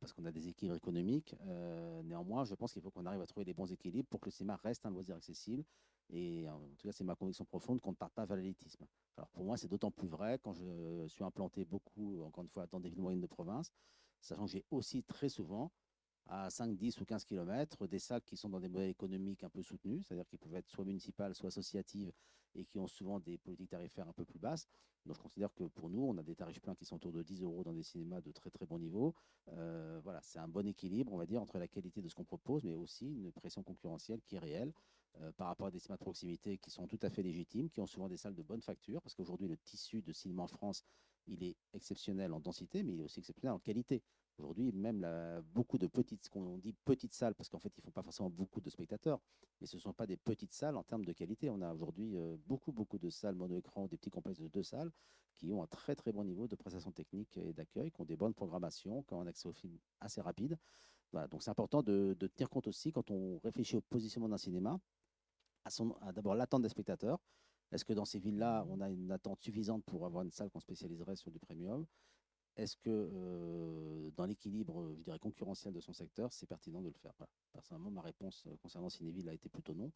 parce qu'on a des équilibres économiques. Néanmoins, je pense qu'il faut qu'on arrive à trouver les bons équilibres pour que le cinéma reste un loisir accessible. Et en tout cas, c'est ma conviction profonde qu'on ne parte pas vers l'élitisme. Alors pour moi, c'est d'autant plus vrai quand je suis implanté beaucoup, encore une fois, dans des villes moyennes de province, sachant que j'ai aussi très souvent à 5, 10 ou 15 km, des salles qui sont dans des modèles économiques un peu soutenus, c'est-à-dire qui peuvent être soit municipales, soit associatives, et qui ont souvent des politiques tarifaires un peu plus basses. Donc je considère que pour nous, on a des tarifs pleins qui sont autour de 10 euros dans des cinémas de très très bon niveau. Voilà, c'est un bon équilibre, on va dire, entre la qualité de ce qu'on propose, mais aussi une pression concurrentielle qui est réelle par rapport à des cinémas de proximité qui sont tout à fait légitimes, qui ont souvent des salles de bonne facture, parce qu'aujourd'hui, le tissu de cinéma en France il est exceptionnel en densité, mais il est aussi exceptionnel en qualité. Aujourd'hui, même beaucoup de petites, ce qu'on dit petites salles, parce qu'en fait, ils ne font pas forcément beaucoup de spectateurs, mais ce ne sont pas des petites salles en termes de qualité. On a aujourd'hui beaucoup de salles mono-écran, des petits complexes de 2 salles qui ont un très très bon niveau de prestation technique et d'accueil, qui ont des bonnes programmations, qui ont un accès au film assez rapide. Voilà, donc c'est important de tenir compte aussi quand on réfléchit au positionnement d'un cinéma, à d'abord l'attente des spectateurs. Est-ce que dans ces villes-là, on a une attente suffisante pour avoir une salle qu'on spécialiserait sur du premium? Est-ce que dans l'équilibre, je dirais, concurrentiel de son secteur, c'est pertinent de le faire? Voilà. Personnellement, ma réponse concernant Cinéville a été plutôt non.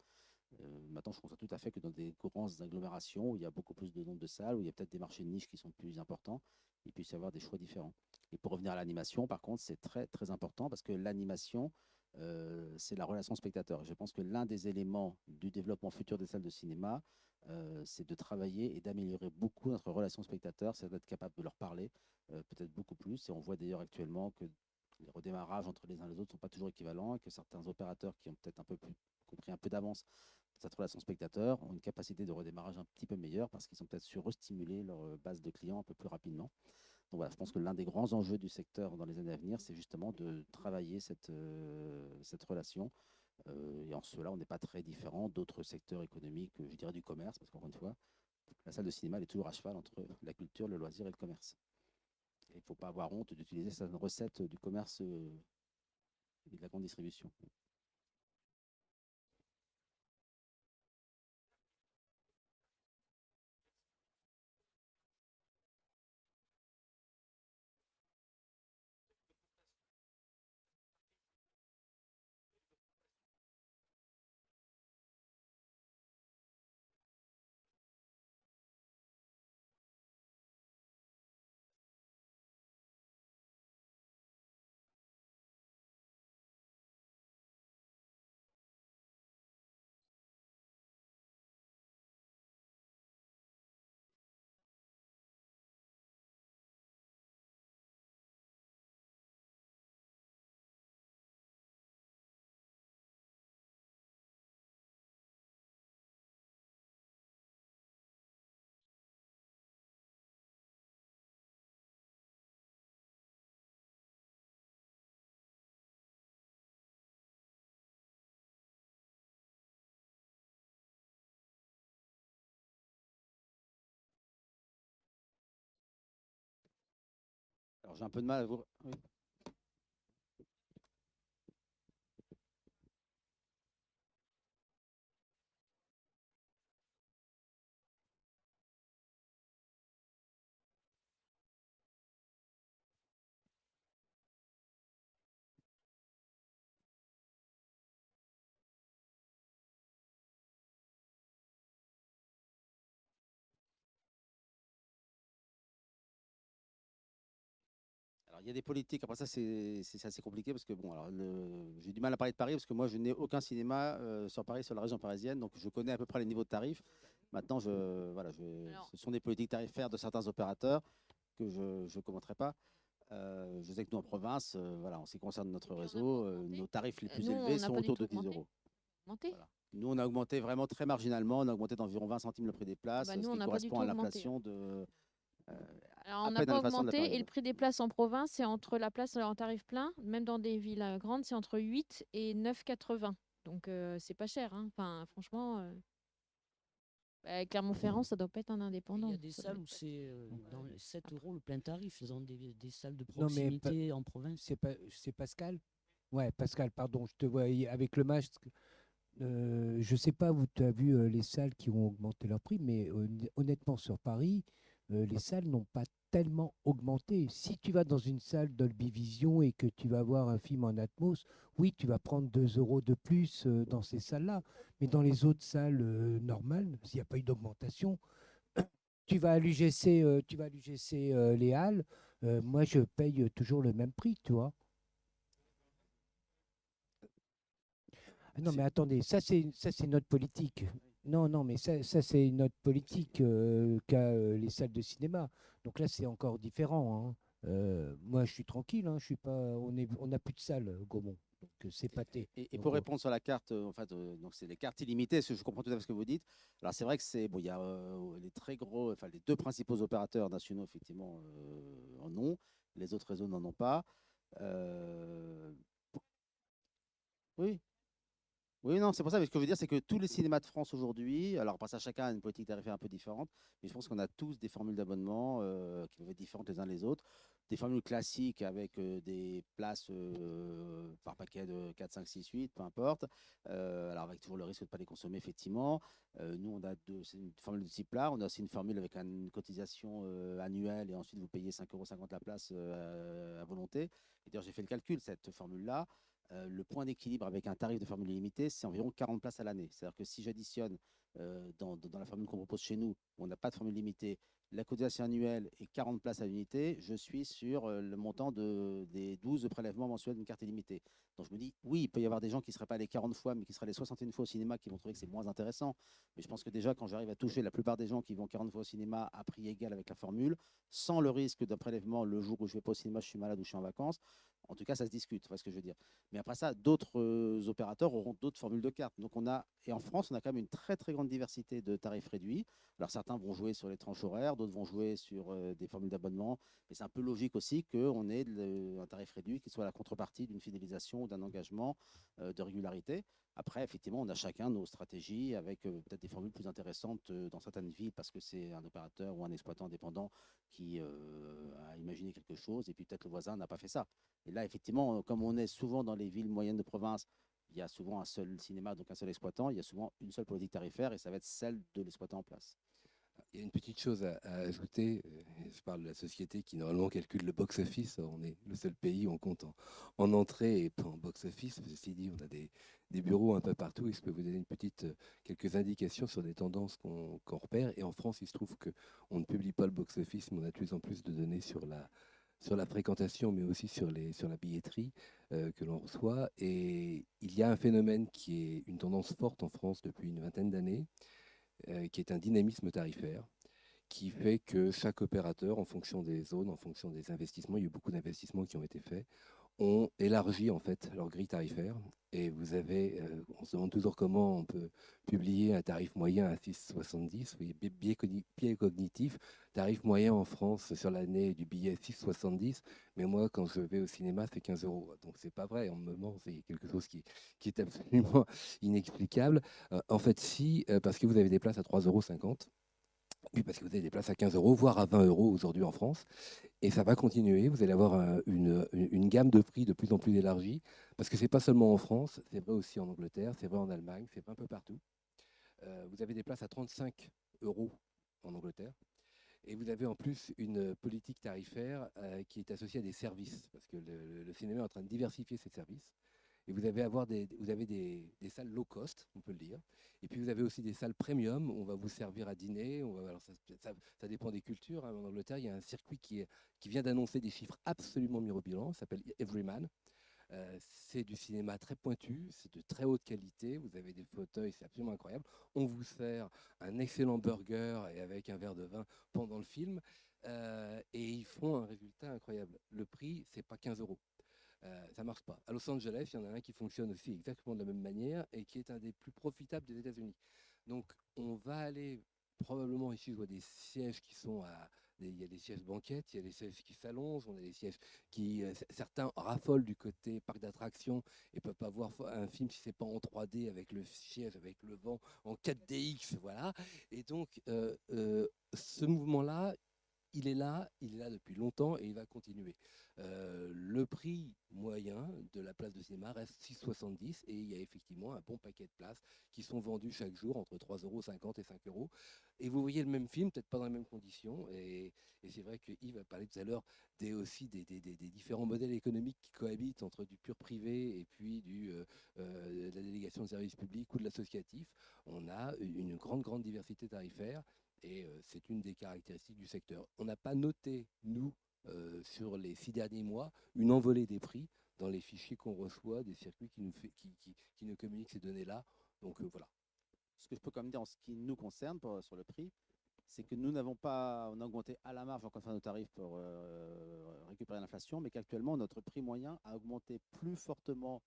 Maintenant, je constate tout à fait que dans des grandes agglomérations où il y a beaucoup plus de nombre de salles, où il y a peut-être des marchés de niche qui sont plus importants, il puisse y avoir des choix différents. Et pour revenir à l'animation, par contre, c'est très, très important parce que l'animation, c'est la relation spectateur. Je pense que l'un des éléments du développement futur des salles de cinéma, c'est de travailler et d'améliorer beaucoup notre relation spectateur, c'est d'être capable de leur parler, peut-être beaucoup plus. Et on voit d'ailleurs actuellement que les redémarrages entre les uns et les autres ne sont pas toujours équivalents et que certains opérateurs qui ont peut-être un peu plus compris un peu d'avance cette relation spectateur ont une capacité de redémarrage un petit peu meilleure parce qu'ils ont peut-être su restimuler leur base de clients un peu plus rapidement. Donc voilà, je pense que l'un des grands enjeux du secteur dans les années à venir, c'est justement de travailler cette relation. Et en cela, on n'est pas très différent d'autres secteurs économiques, je dirais du commerce, parce qu'encore une fois, la salle de cinéma elle est toujours à cheval entre la culture, le loisir et le commerce. Il ne faut pas avoir honte d'utiliser certaines recettes du commerce et de la grande distribution. Alors j'ai un peu de mal à vous... Oui. Alors, il y a des politiques, après ça, c'est assez compliqué parce que, bon, alors, j'ai du mal à parler de Paris parce que moi, je n'ai aucun cinéma sur Paris, sur la région parisienne, donc je connais à peu près les niveaux de tarifs. Maintenant, voilà, Alors, ce sont des politiques tarifaires de certains opérateurs que je ne commenterai pas. Je sais que nous, en province, voilà, en ce qui concerne notre et puis on n'a pas réseau, augmenté. nos tarifs les plus Nous, on élevés n'a sont pas du autour tout de 10 augmenté. euros. Augmenté. Voilà. Nous, on a augmenté vraiment très marginalement, on a augmenté d'environ 20 centimes le prix des places, Nous, ce on qui n'a pas du correspond tout à augmenté. l'inflation de Alors, à on n'a peine à pas l'inflation de la augmenté et le période. prix des places en province, c'est entre la place en tarif plein, même dans des villes grandes, c'est entre 8 et 9,80. Donc, c'est pas cher, hein. Enfin, franchement, Clermont-Ferrand, ça doit pas être un Il y indépendant. a des Ça doit salles être où pas- c'est dans les 7 euros le plein tarif. Ils ont des salles de Non, mais proximité en province. c'est Pascal? Ouais, Pascal, pardon, je te vois avec le masque. Je sais pas où tu as vu les salles qui ont augmenté leur prix, mais honnêtement, sur Paris, les salles n'ont pas tellement augmenté. Si tu vas dans une salle Dolby Vision et que tu vas voir un film en Atmos, oui, tu vas prendre 2 euros de plus dans ces salles-là. Mais dans les autres salles normales, s'il n'y a pas eu d'augmentation, tu vas à l'UGC Les Halles, moi je paye toujours le même prix, tu vois. Ah non, mais attendez, ça c'est notre politique. Non, non, mais ça c'est notre politique qu'a les salles de cinéma. Donc là, c'est encore différent, hein. Moi, je suis tranquille, hein, je suis pas, on n'a plus de salles, Gaumont. que c'est pâté. Et Donc, pour répondre sur la carte, en fait, donc c'est les cartes illimitées, je comprends tout à fait ce que vous dites. Alors c'est vrai que c'est bon, il y a les très gros, enfin les deux principaux opérateurs nationaux effectivement en ont, les autres réseaux n'en ont pas. Euh, oui, oui, non, c'est pour ça. Mais ce que je veux dire, c'est que tous les cinémas de France aujourd'hui, alors après ça, chacun a une politique tarifaire un peu différente, mais je pense qu'on a tous des formules d'abonnement qui peuvent être différentes les uns les autres. Des formules classiques avec des places par paquet de 4, 5, 6, 8, peu importe. Alors avec toujours le risque de ne pas les consommer, effectivement. Nous, on a c'est une formule de ce type-là. On a aussi une formule avec une cotisation annuelle et ensuite vous payez 5,50 € la place à volonté. Et d'ailleurs, j'ai fait le calcul, cette formule-là. Le point d'équilibre avec un tarif de formule illimitée, c'est environ 40 places à l'année. C'est-à-dire que si j'additionne dans la formule qu'on propose chez nous, où on n'a pas de formule limitée, la cotisation annuelle et 40 places à l'unité, je suis sur le montant des 12 prélèvements mensuels d'une carte illimitée. Donc je me dis, oui, il peut y avoir des gens qui ne seraient pas allés 40 fois, mais qui seraient allés 61 fois au cinéma, qui vont trouver que c'est moins intéressant. Mais je pense que déjà, quand j'arrive à toucher la plupart des gens qui vont 40 fois au cinéma à prix égal avec la formule, sans le risque d'un prélèvement le jour où je ne vais pas au cinéma, je suis malade ou je suis en vacances, en tout cas, ça se discute, tu vois ce que je veux dire. Mais après ça, d'autres opérateurs auront d'autres formules de cartes. Donc et en France, on a quand même une très très grande diversité de tarifs réduits. Alors certains vont jouer sur les tranches horaires, d'autres vont jouer sur des formules d'abonnement. Mais c'est un peu logique aussi qu'on ait un tarif réduit qui soit la contrepartie d'une fidélisation ou d'un engagement de régularité. Après, effectivement, on a chacun nos stratégies avec peut-être des formules plus intéressantes dans certaines villes parce que c'est un opérateur ou un exploitant indépendant qui a imaginé quelque chose et puis peut-être le voisin n'a pas fait ça. Et là, effectivement, comme on est souvent dans les villes moyennes de province, il y a souvent un seul cinéma, donc un seul exploitant, il y a souvent une seule politique tarifaire et ça va être celle de l'exploitant en place. Il y a une petite chose à ajouter. Je parle de la société qui normalement calcule le box-office. On est le seul pays où on compte en entrée et pas en box-office. Ceci dit, on a des bureaux un peu partout et je peux vous donner quelques indications sur des tendances qu'on repère. Et en France, il se trouve qu'on ne publie pas le box-office, mais on a de plus en plus de données sur la fréquentation, mais aussi sur la billetterie que l'on reçoit. Et il y a un phénomène qui est une tendance forte en France depuis une vingtaine d'années, qui est un dynamisme tarifaire, qui fait que chaque opérateur, en fonction des zones, en fonction des investissements, il y a eu beaucoup d'investissements qui ont été faits, ont élargi en fait leur grille tarifaire. Et vous avez, on se demande toujours comment on peut publier un tarif moyen à 6,70. Oui, biais cognitif, tarif moyen en France sur l'année du billet 6,70. Mais moi, quand je vais au cinéma, c'est 15 euros. Donc c'est pas vrai, on me ment, c'est quelque chose qui est absolument inexplicable. En fait, si, parce que vous avez des places à 3,50 €. Oui, parce que vous avez des places à 15 €, voire à 20 € aujourd'hui en France. Et ça va continuer. Vous allez avoir une gamme de prix de plus en plus élargie. Parce que ce n'est pas seulement en France, c'est vrai aussi en Angleterre, c'est vrai en Allemagne, c'est vrai un peu partout. Vous avez des places à 35 € en Angleterre. Et vous avez en plus une politique tarifaire qui est associée à des services. Parce que le cinéma est en train de diversifier ses services. Et vous avez des salles low cost, on peut le dire. Et puis vous avez aussi des salles premium où on va vous servir à dîner. Alors ça dépend des cultures, hein. En Angleterre, il y a un circuit qui vient d'annoncer des chiffres absolument mirobolants. Ça s'appelle Everyman. C'est du cinéma très pointu, c'est de très haute qualité. Vous avez des fauteuils, c'est absolument incroyable. On vous sert un excellent burger et avec un verre de vin pendant le film. Et ils font un résultat incroyable. Le prix, c'est pas 15 €. Ça ne marche pas. À Los Angeles, il y en a un qui fonctionne aussi exactement de la même manière et qui est un des plus profitables des États-Unis. Donc, on va aller probablement ici, je vois des sièges qui sont il y a des sièges banquettes, il y a des sièges qui s'allongent, on a des sièges certains raffolent du côté parc d'attractions et ne peuvent pas voir un film si ce n'est pas en 3D avec le siège, avec le vent, en 4DX, voilà. Et donc, ce mouvement-là, il est là depuis longtemps et il va continuer. Le prix moyen de la place de cinéma reste 6,70 et il y a effectivement un bon paquet de places qui sont vendues chaque jour entre 3,50 € et 5 €. Et vous voyez le même film, peut-être pas dans les mêmes conditions. Et c'est vrai que Yves a parlé tout à l'heure aussi des différents modèles économiques qui cohabitent entre du pur privé et puis de la délégation de services publics ou de l'associatif. On a une grande diversité tarifaire. Et c'est une des caractéristiques du secteur. On n'a pas noté, nous, sur les 6 derniers mois, une envolée des prix dans les fichiers qu'on reçoit des circuits qui nous communiquent ces données-là. Donc voilà. Ce que je peux quand même dire en ce qui nous concerne sur le prix, c'est que nous n'avons pas, on a augmenté à la marge en compte nos tarifs pour récupérer l'inflation, mais qu'actuellement notre prix moyen a augmenté plus fortement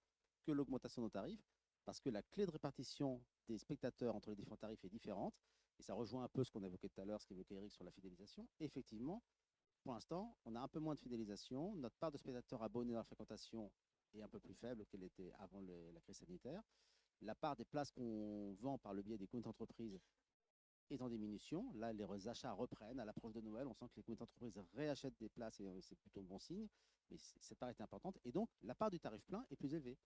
que l'augmentation de nos tarifs, parce que la clé de répartition des spectateurs entre les différents tarifs est différente. Et ça rejoint un peu ce qu'on évoquait tout à l'heure, ce qu'évoquait Eric sur la fidélisation. Effectivement, pour l'instant, on a un peu moins de fidélisation. Notre part de spectateurs abonnés dans la fréquentation est un peu plus faible qu'elle était avant la crise sanitaire. La part des places qu'on vend par le biais des comptes d'entreprise est en diminution. Là, les achats reprennent. À l'approche de Noël, on sent que les comptes d'entreprise réachètent des places et c'est plutôt bon signe. Mais cette part est importante. Et donc, la part du tarif plein est plus élevée.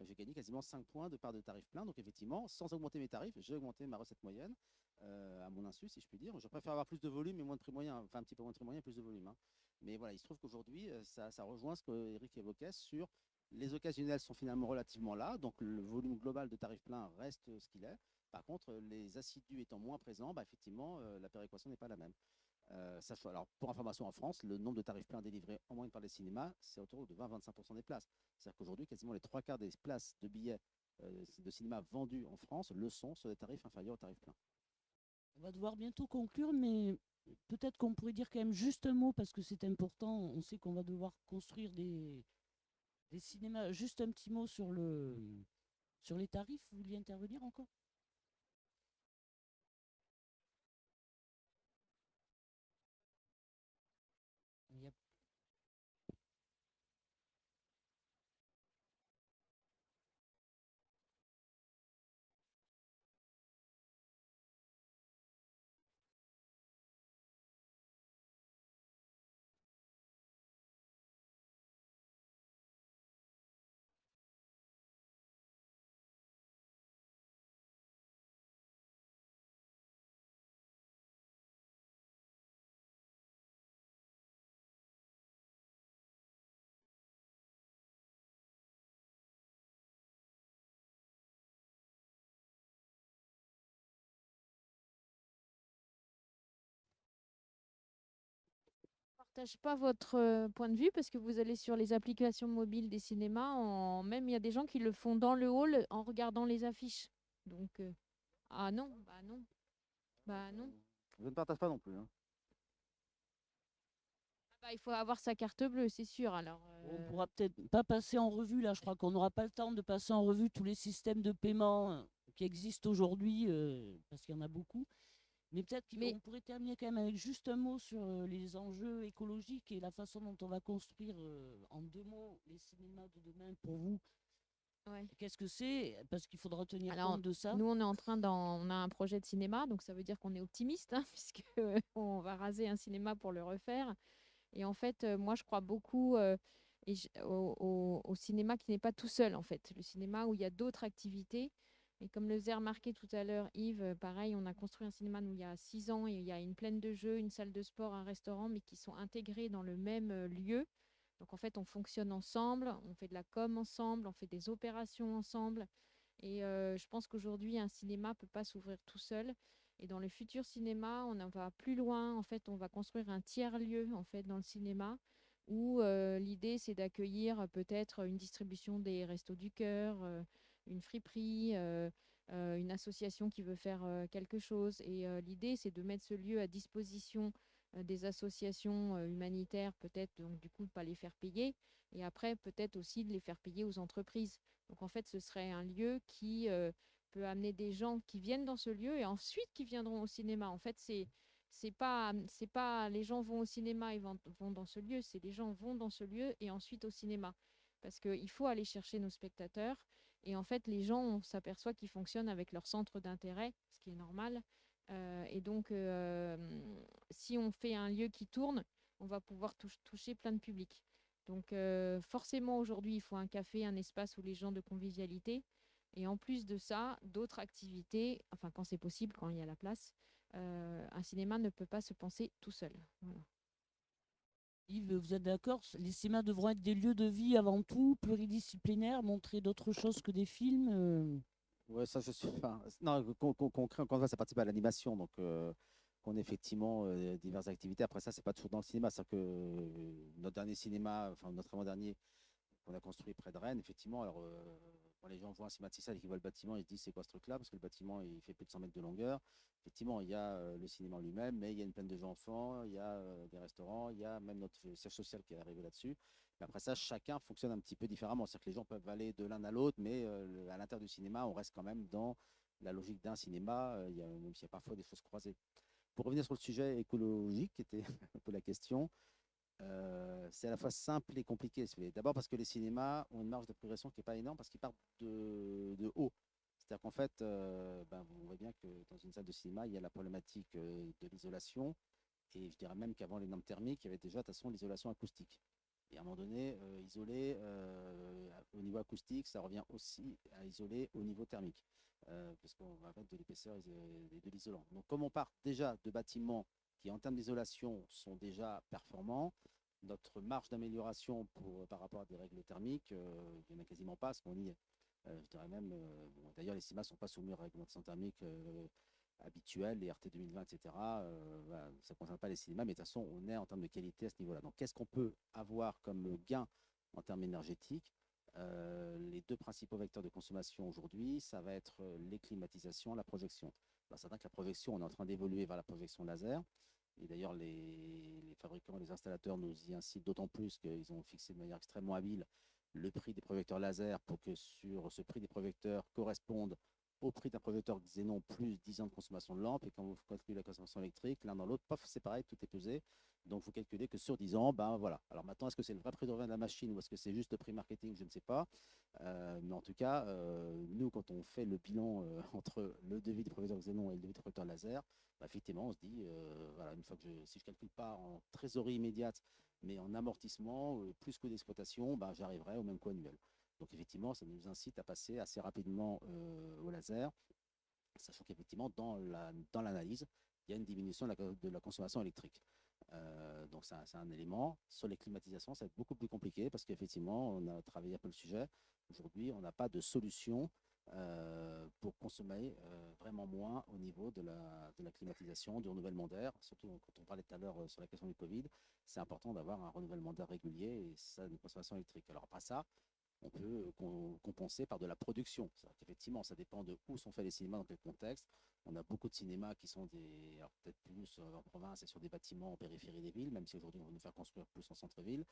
J'ai gagné quasiment 5 points de part de tarif plein. Donc, effectivement, sans augmenter mes tarifs, j'ai augmenté ma recette moyenne à mon insu, si je puis dire. Je préfère avoir plus de volume et moins de prix moyen. Enfin, un petit peu moins de prix moyen et plus de volume. Hein. Mais voilà, il se trouve qu'aujourd'hui, ça rejoint ce qu'Eric évoquait sur les occasionnels sont finalement relativement là. Donc, le volume global de tarif plein reste ce qu'il est. Par contre, les assidus étant moins présents, effectivement, la péréquation n'est pas la même. Alors, pour information, en France, le nombre de tarifs pleins délivrés en moyenne par les cinémas, c'est autour de 20-25% des places. C'est-à-dire qu'aujourd'hui, quasiment les 3 quarts des places de billets de cinéma vendus en France le sont sur des tarifs inférieurs aux tarifs pleins. On va devoir bientôt conclure, mais peut-être qu'on pourrait dire quand même juste un mot parce que c'est important. On sait qu'on va devoir construire des cinémas. Juste un petit mot sur les tarifs. Vous vouliez intervenir encore? Il y a- Partage pas votre point de vue parce que vous allez sur les applications mobiles des cinémas, même il y a des gens qui le font dans le hall en regardant les affiches. Donc, ah non, bah non, bah non. Je ne partage pas non plus. Hein. Bah, il faut avoir sa carte bleue, c'est sûr. Alors, On pourra peut-être pas passer en revue, là, je crois qu'on n'aura pas le temps de passer en revue tous les systèmes de paiement qui existent aujourd'hui, parce qu'il y en a beaucoup. Mais peut-être Mais- qu'on pourrait terminer quand même avec juste un mot sur les enjeux écologiques et la façon dont on va construire en 2 mots les cinémas de demain pour vous. ouais. Qu'est-ce que c'est? Parce qu'il faudra tenir Alors, compte de ça. nous, on est on a un projet de cinéma, donc ça veut dire qu'on est optimiste, hein, puisque on va raser un cinéma pour le refaire. Et en fait, moi, je crois beaucoup au cinéma qui n'est pas tout seul, en fait. Le cinéma où il y a d'autres activités. Et comme le faisait remarquer tout à l'heure Yves, pareil, on a construit un cinéma nous, il y a 6 ans et il y a une plaine de jeux, une salle de sport, un restaurant, mais qui sont intégrés dans le même lieu. Donc en fait, on fonctionne ensemble, on fait de la com ensemble, on fait des opérations ensemble. Et je pense qu'aujourd'hui, un cinéma ne peut pas s'ouvrir tout seul. Et dans le futur cinéma, on en va plus loin. En fait, on va construire un tiers-lieu en fait, dans le cinéma où l'idée, c'est d'accueillir peut-être une distribution des Restos du Cœur, une friperie, une association qui veut faire quelque chose. Et l'idée, c'est de mettre ce lieu à disposition des associations humanitaires, peut-être, donc du coup, de ne pas les faire payer. Et après, peut-être aussi de les faire payer aux entreprises. Donc en fait, ce serait un lieu qui peut amener des gens qui viennent dans ce lieu et ensuite qui viendront au cinéma. En fait, c'est pas les gens vont au cinéma et vont dans ce lieu, c'est les gens vont dans ce lieu et ensuite au cinéma. Parce qu'il faut aller chercher nos spectateurs. Et en fait, les gens, on s'aperçoit qu'ils fonctionnent avec leur centre d'intérêt, ce qui est normal. Et donc, si on fait un lieu qui tourne, on va pouvoir toucher plein de publics. Donc forcément, aujourd'hui, il faut un café, un espace où les gens de convivialité. Et en plus de ça, d'autres activités, enfin quand c'est possible, quand il y a la place, un cinéma ne peut pas se penser tout seul. Voilà. Yves, vous êtes d'accord? Les cinémas devront être des lieux de vie avant tout, pluridisciplinaires, montrer d'autres choses que des films. Ouais, ça, je suis. Enfin, non, qu'on crée encore une fois, ça participe à l'animation. Donc, qu'on ait effectivement diverses activités. Après, ça, c'est pas toujours dans le cinéma. C'est-à-dire que notre dernier cinéma, enfin, notre avant-dernier, qu'on a construit près de Rennes, effectivement, alors quand les gens voient un cinéma de 6 salles et qu'ils voient le bâtiment, ils se disent c'est quoi ce truc-là? Parce que le bâtiment, il fait plus de 100 mètres de longueur. Effectivement, il y a le cinéma en lui-même, mais il y a une plaine de jeux enfants, il y a des restaurants, il y a même notre siège social qui est arrivé là-dessus. Mais après ça, chacun fonctionne un petit peu différemment. C'est-à-dire que les gens peuvent aller de l'un à l'autre, mais à l'intérieur du cinéma, on reste quand même dans la logique d'un cinéma, même s'il y a parfois des choses croisées. Pour revenir sur le sujet écologique, qui était un peu la question, c'est à la fois simple et compliqué. D'abord parce que les cinémas ont une marge de progression qui n'est pas énorme parce qu'ils partent de haut. C'est-à-dire qu'en fait, on voit bien que dans une salle de cinéma, il y a la problématique de l'isolation. Et je dirais même qu'avant les normes thermiques, il y avait déjà de toute façon l'isolation acoustique. Et à un moment donné, isoler au niveau acoustique, ça revient aussi à isoler au niveau thermique, parce qu'on va mettre de l'épaisseur et de l'isolant. Donc comme on part déjà de bâtiments qui, en termes d'isolation, sont déjà performants, notre marge d'amélioration par rapport à des règles thermiques, il n'y en a quasiment pas, parce qu'on y est. Je dirais même, d'ailleurs, les cinémas ne sont pas soumis aux réglementations thermiques habituelles, les RT 2020, etc. Voilà, ça ne concerne pas les cinémas, mais de toute façon, on est en termes de qualité à ce niveau-là. Donc, qu'est-ce qu'on peut avoir comme gain en termes énergétiques? Les deux principaux vecteurs de consommation aujourd'hui, ça va être les climatisations, la projection. Alors, c'est certain que la projection, on est en train d'évoluer vers la projection laser. Et d'ailleurs, les fabricants et les installateurs nous y incitent d'autant plus qu'ils ont fixé de manière extrêmement habile le prix des projecteurs laser pour que sur ce prix des projecteurs corresponde au prix d'un projecteur Xénon plus 10 ans de consommation de lampe. Et quand vous calculez la consommation électrique, l'un dans l'autre, paf, c'est pareil, tout est pesé. Donc vous calculez que sur 10 ans, ben voilà. Alors maintenant, est-ce que c'est le vrai prix de revient de la machine ou est-ce que c'est juste le prix marketing? Je ne sais pas. Mais en tout cas, nous, quand on fait le bilan entre le devis du projecteur Xénon et le devis du projecteur laser, bah, effectivement, on se dit, voilà, une fois que si je ne calcule pas en trésorerie immédiate, mais en amortissement, plus que d'exploitation, bah, j'arriverai au même coût annuel. Donc effectivement, ça nous incite à passer assez rapidement au laser, sachant qu'effectivement, dans l'analyse, il y a une diminution de la consommation électrique. Donc c'est un élément. Sur les climatisations, ça va être beaucoup plus compliqué parce qu'effectivement, on a travaillé un peu le sujet. Aujourd'hui, on n'a pas de solution pour consommer vraiment moins au niveau de la climatisation, du renouvellement d'air. Surtout quand on parlait tout à l'heure sur la question du Covid, c'est important d'avoir un renouvellement d'air régulier et ça, une consommation électrique. Alors après ça, on peut compenser par de la production. Effectivement, ça dépend de où sont faits les cinémas, dans quel contexte. On a beaucoup de cinémas qui sont alors peut-être plus en province et sur des bâtiments en périphérie des villes, même si aujourd'hui on va nous faire construire plus en centre-ville.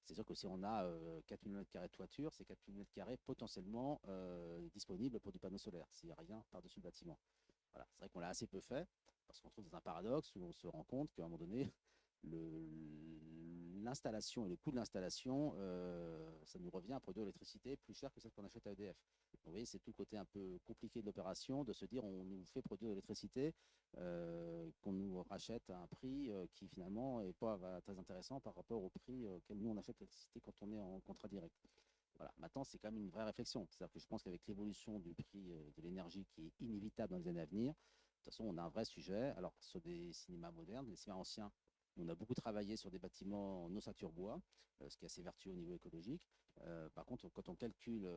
C'est sûr que si on a 4 000 m² de toiture, c'est 4 000 m² potentiellement disponibles pour du panneau solaire, s'il n'y a rien par-dessus le bâtiment. Voilà. C'est vrai qu'on l'a assez peu fait, parce qu'on trouve dans un paradoxe où on se rend compte qu'à un moment donné, l'installation et le coût de l'installation, ça nous revient à produire l'électricité plus cher que celle qu'on achète à EDF. Donc, vous voyez, c'est tout le côté un peu compliqué de l'opération, de se dire on nous fait produire de l'électricité qu'on nous rachète à un prix qui finalement n'est pas très intéressant par rapport au prix auquel nous on achète l'électricité quand on est en contrat direct. Voilà. Maintenant, c'est quand même une vraie réflexion. C'est-à-dire que je pense qu'avec l'évolution du prix de l'énergie qui est inévitable dans les années à venir, de toute façon, on a un vrai sujet. Alors, sur des cinémas modernes, des cinémas anciens, on a beaucoup travaillé sur des bâtiments en ossature bois, ce qui est assez vertueux au niveau écologique. Par contre, quand on calcule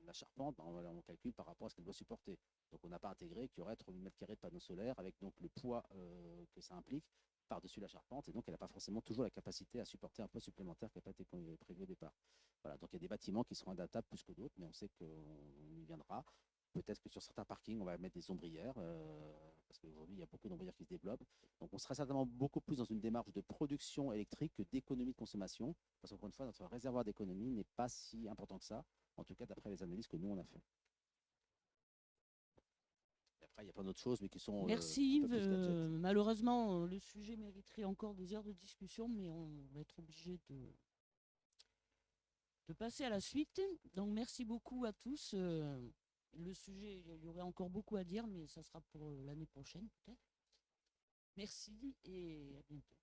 la charpente, on calcule par rapport à ce qu'elle doit supporter. Donc, on n'a pas intégré qu'il y aurait 3 000 m² de panneaux solaires avec donc le poids que ça implique par-dessus la charpente. Et donc, elle n'a pas forcément toujours la capacité à supporter un poids supplémentaire qui n'a pas été prévu au départ. Voilà, donc il y a des bâtiments qui seront adaptables plus que d'autres, mais on sait qu'on y viendra. Peut-être que sur certains parkings, on va mettre des ombrières, parce qu'aujourd'hui, il y a beaucoup d'ombrières qui se développent. Donc, on sera certainement beaucoup plus dans une démarche de production électrique que d'économie de consommation, parce qu'encore une fois, notre réservoir d'économie n'est pas si important que ça, en tout cas d'après les analyses que nous, on a fait. Et après, il y a plein d'autres choses, mais qui sont Merci un peu Yves. plus gadgets. Malheureusement, le sujet mériterait encore des heures de discussion, mais on va être obligé de passer à la suite. Donc merci beaucoup à tous. Le sujet, il y aurait encore beaucoup à dire, mais ça sera pour l'année prochaine peut-être. Merci et à bientôt.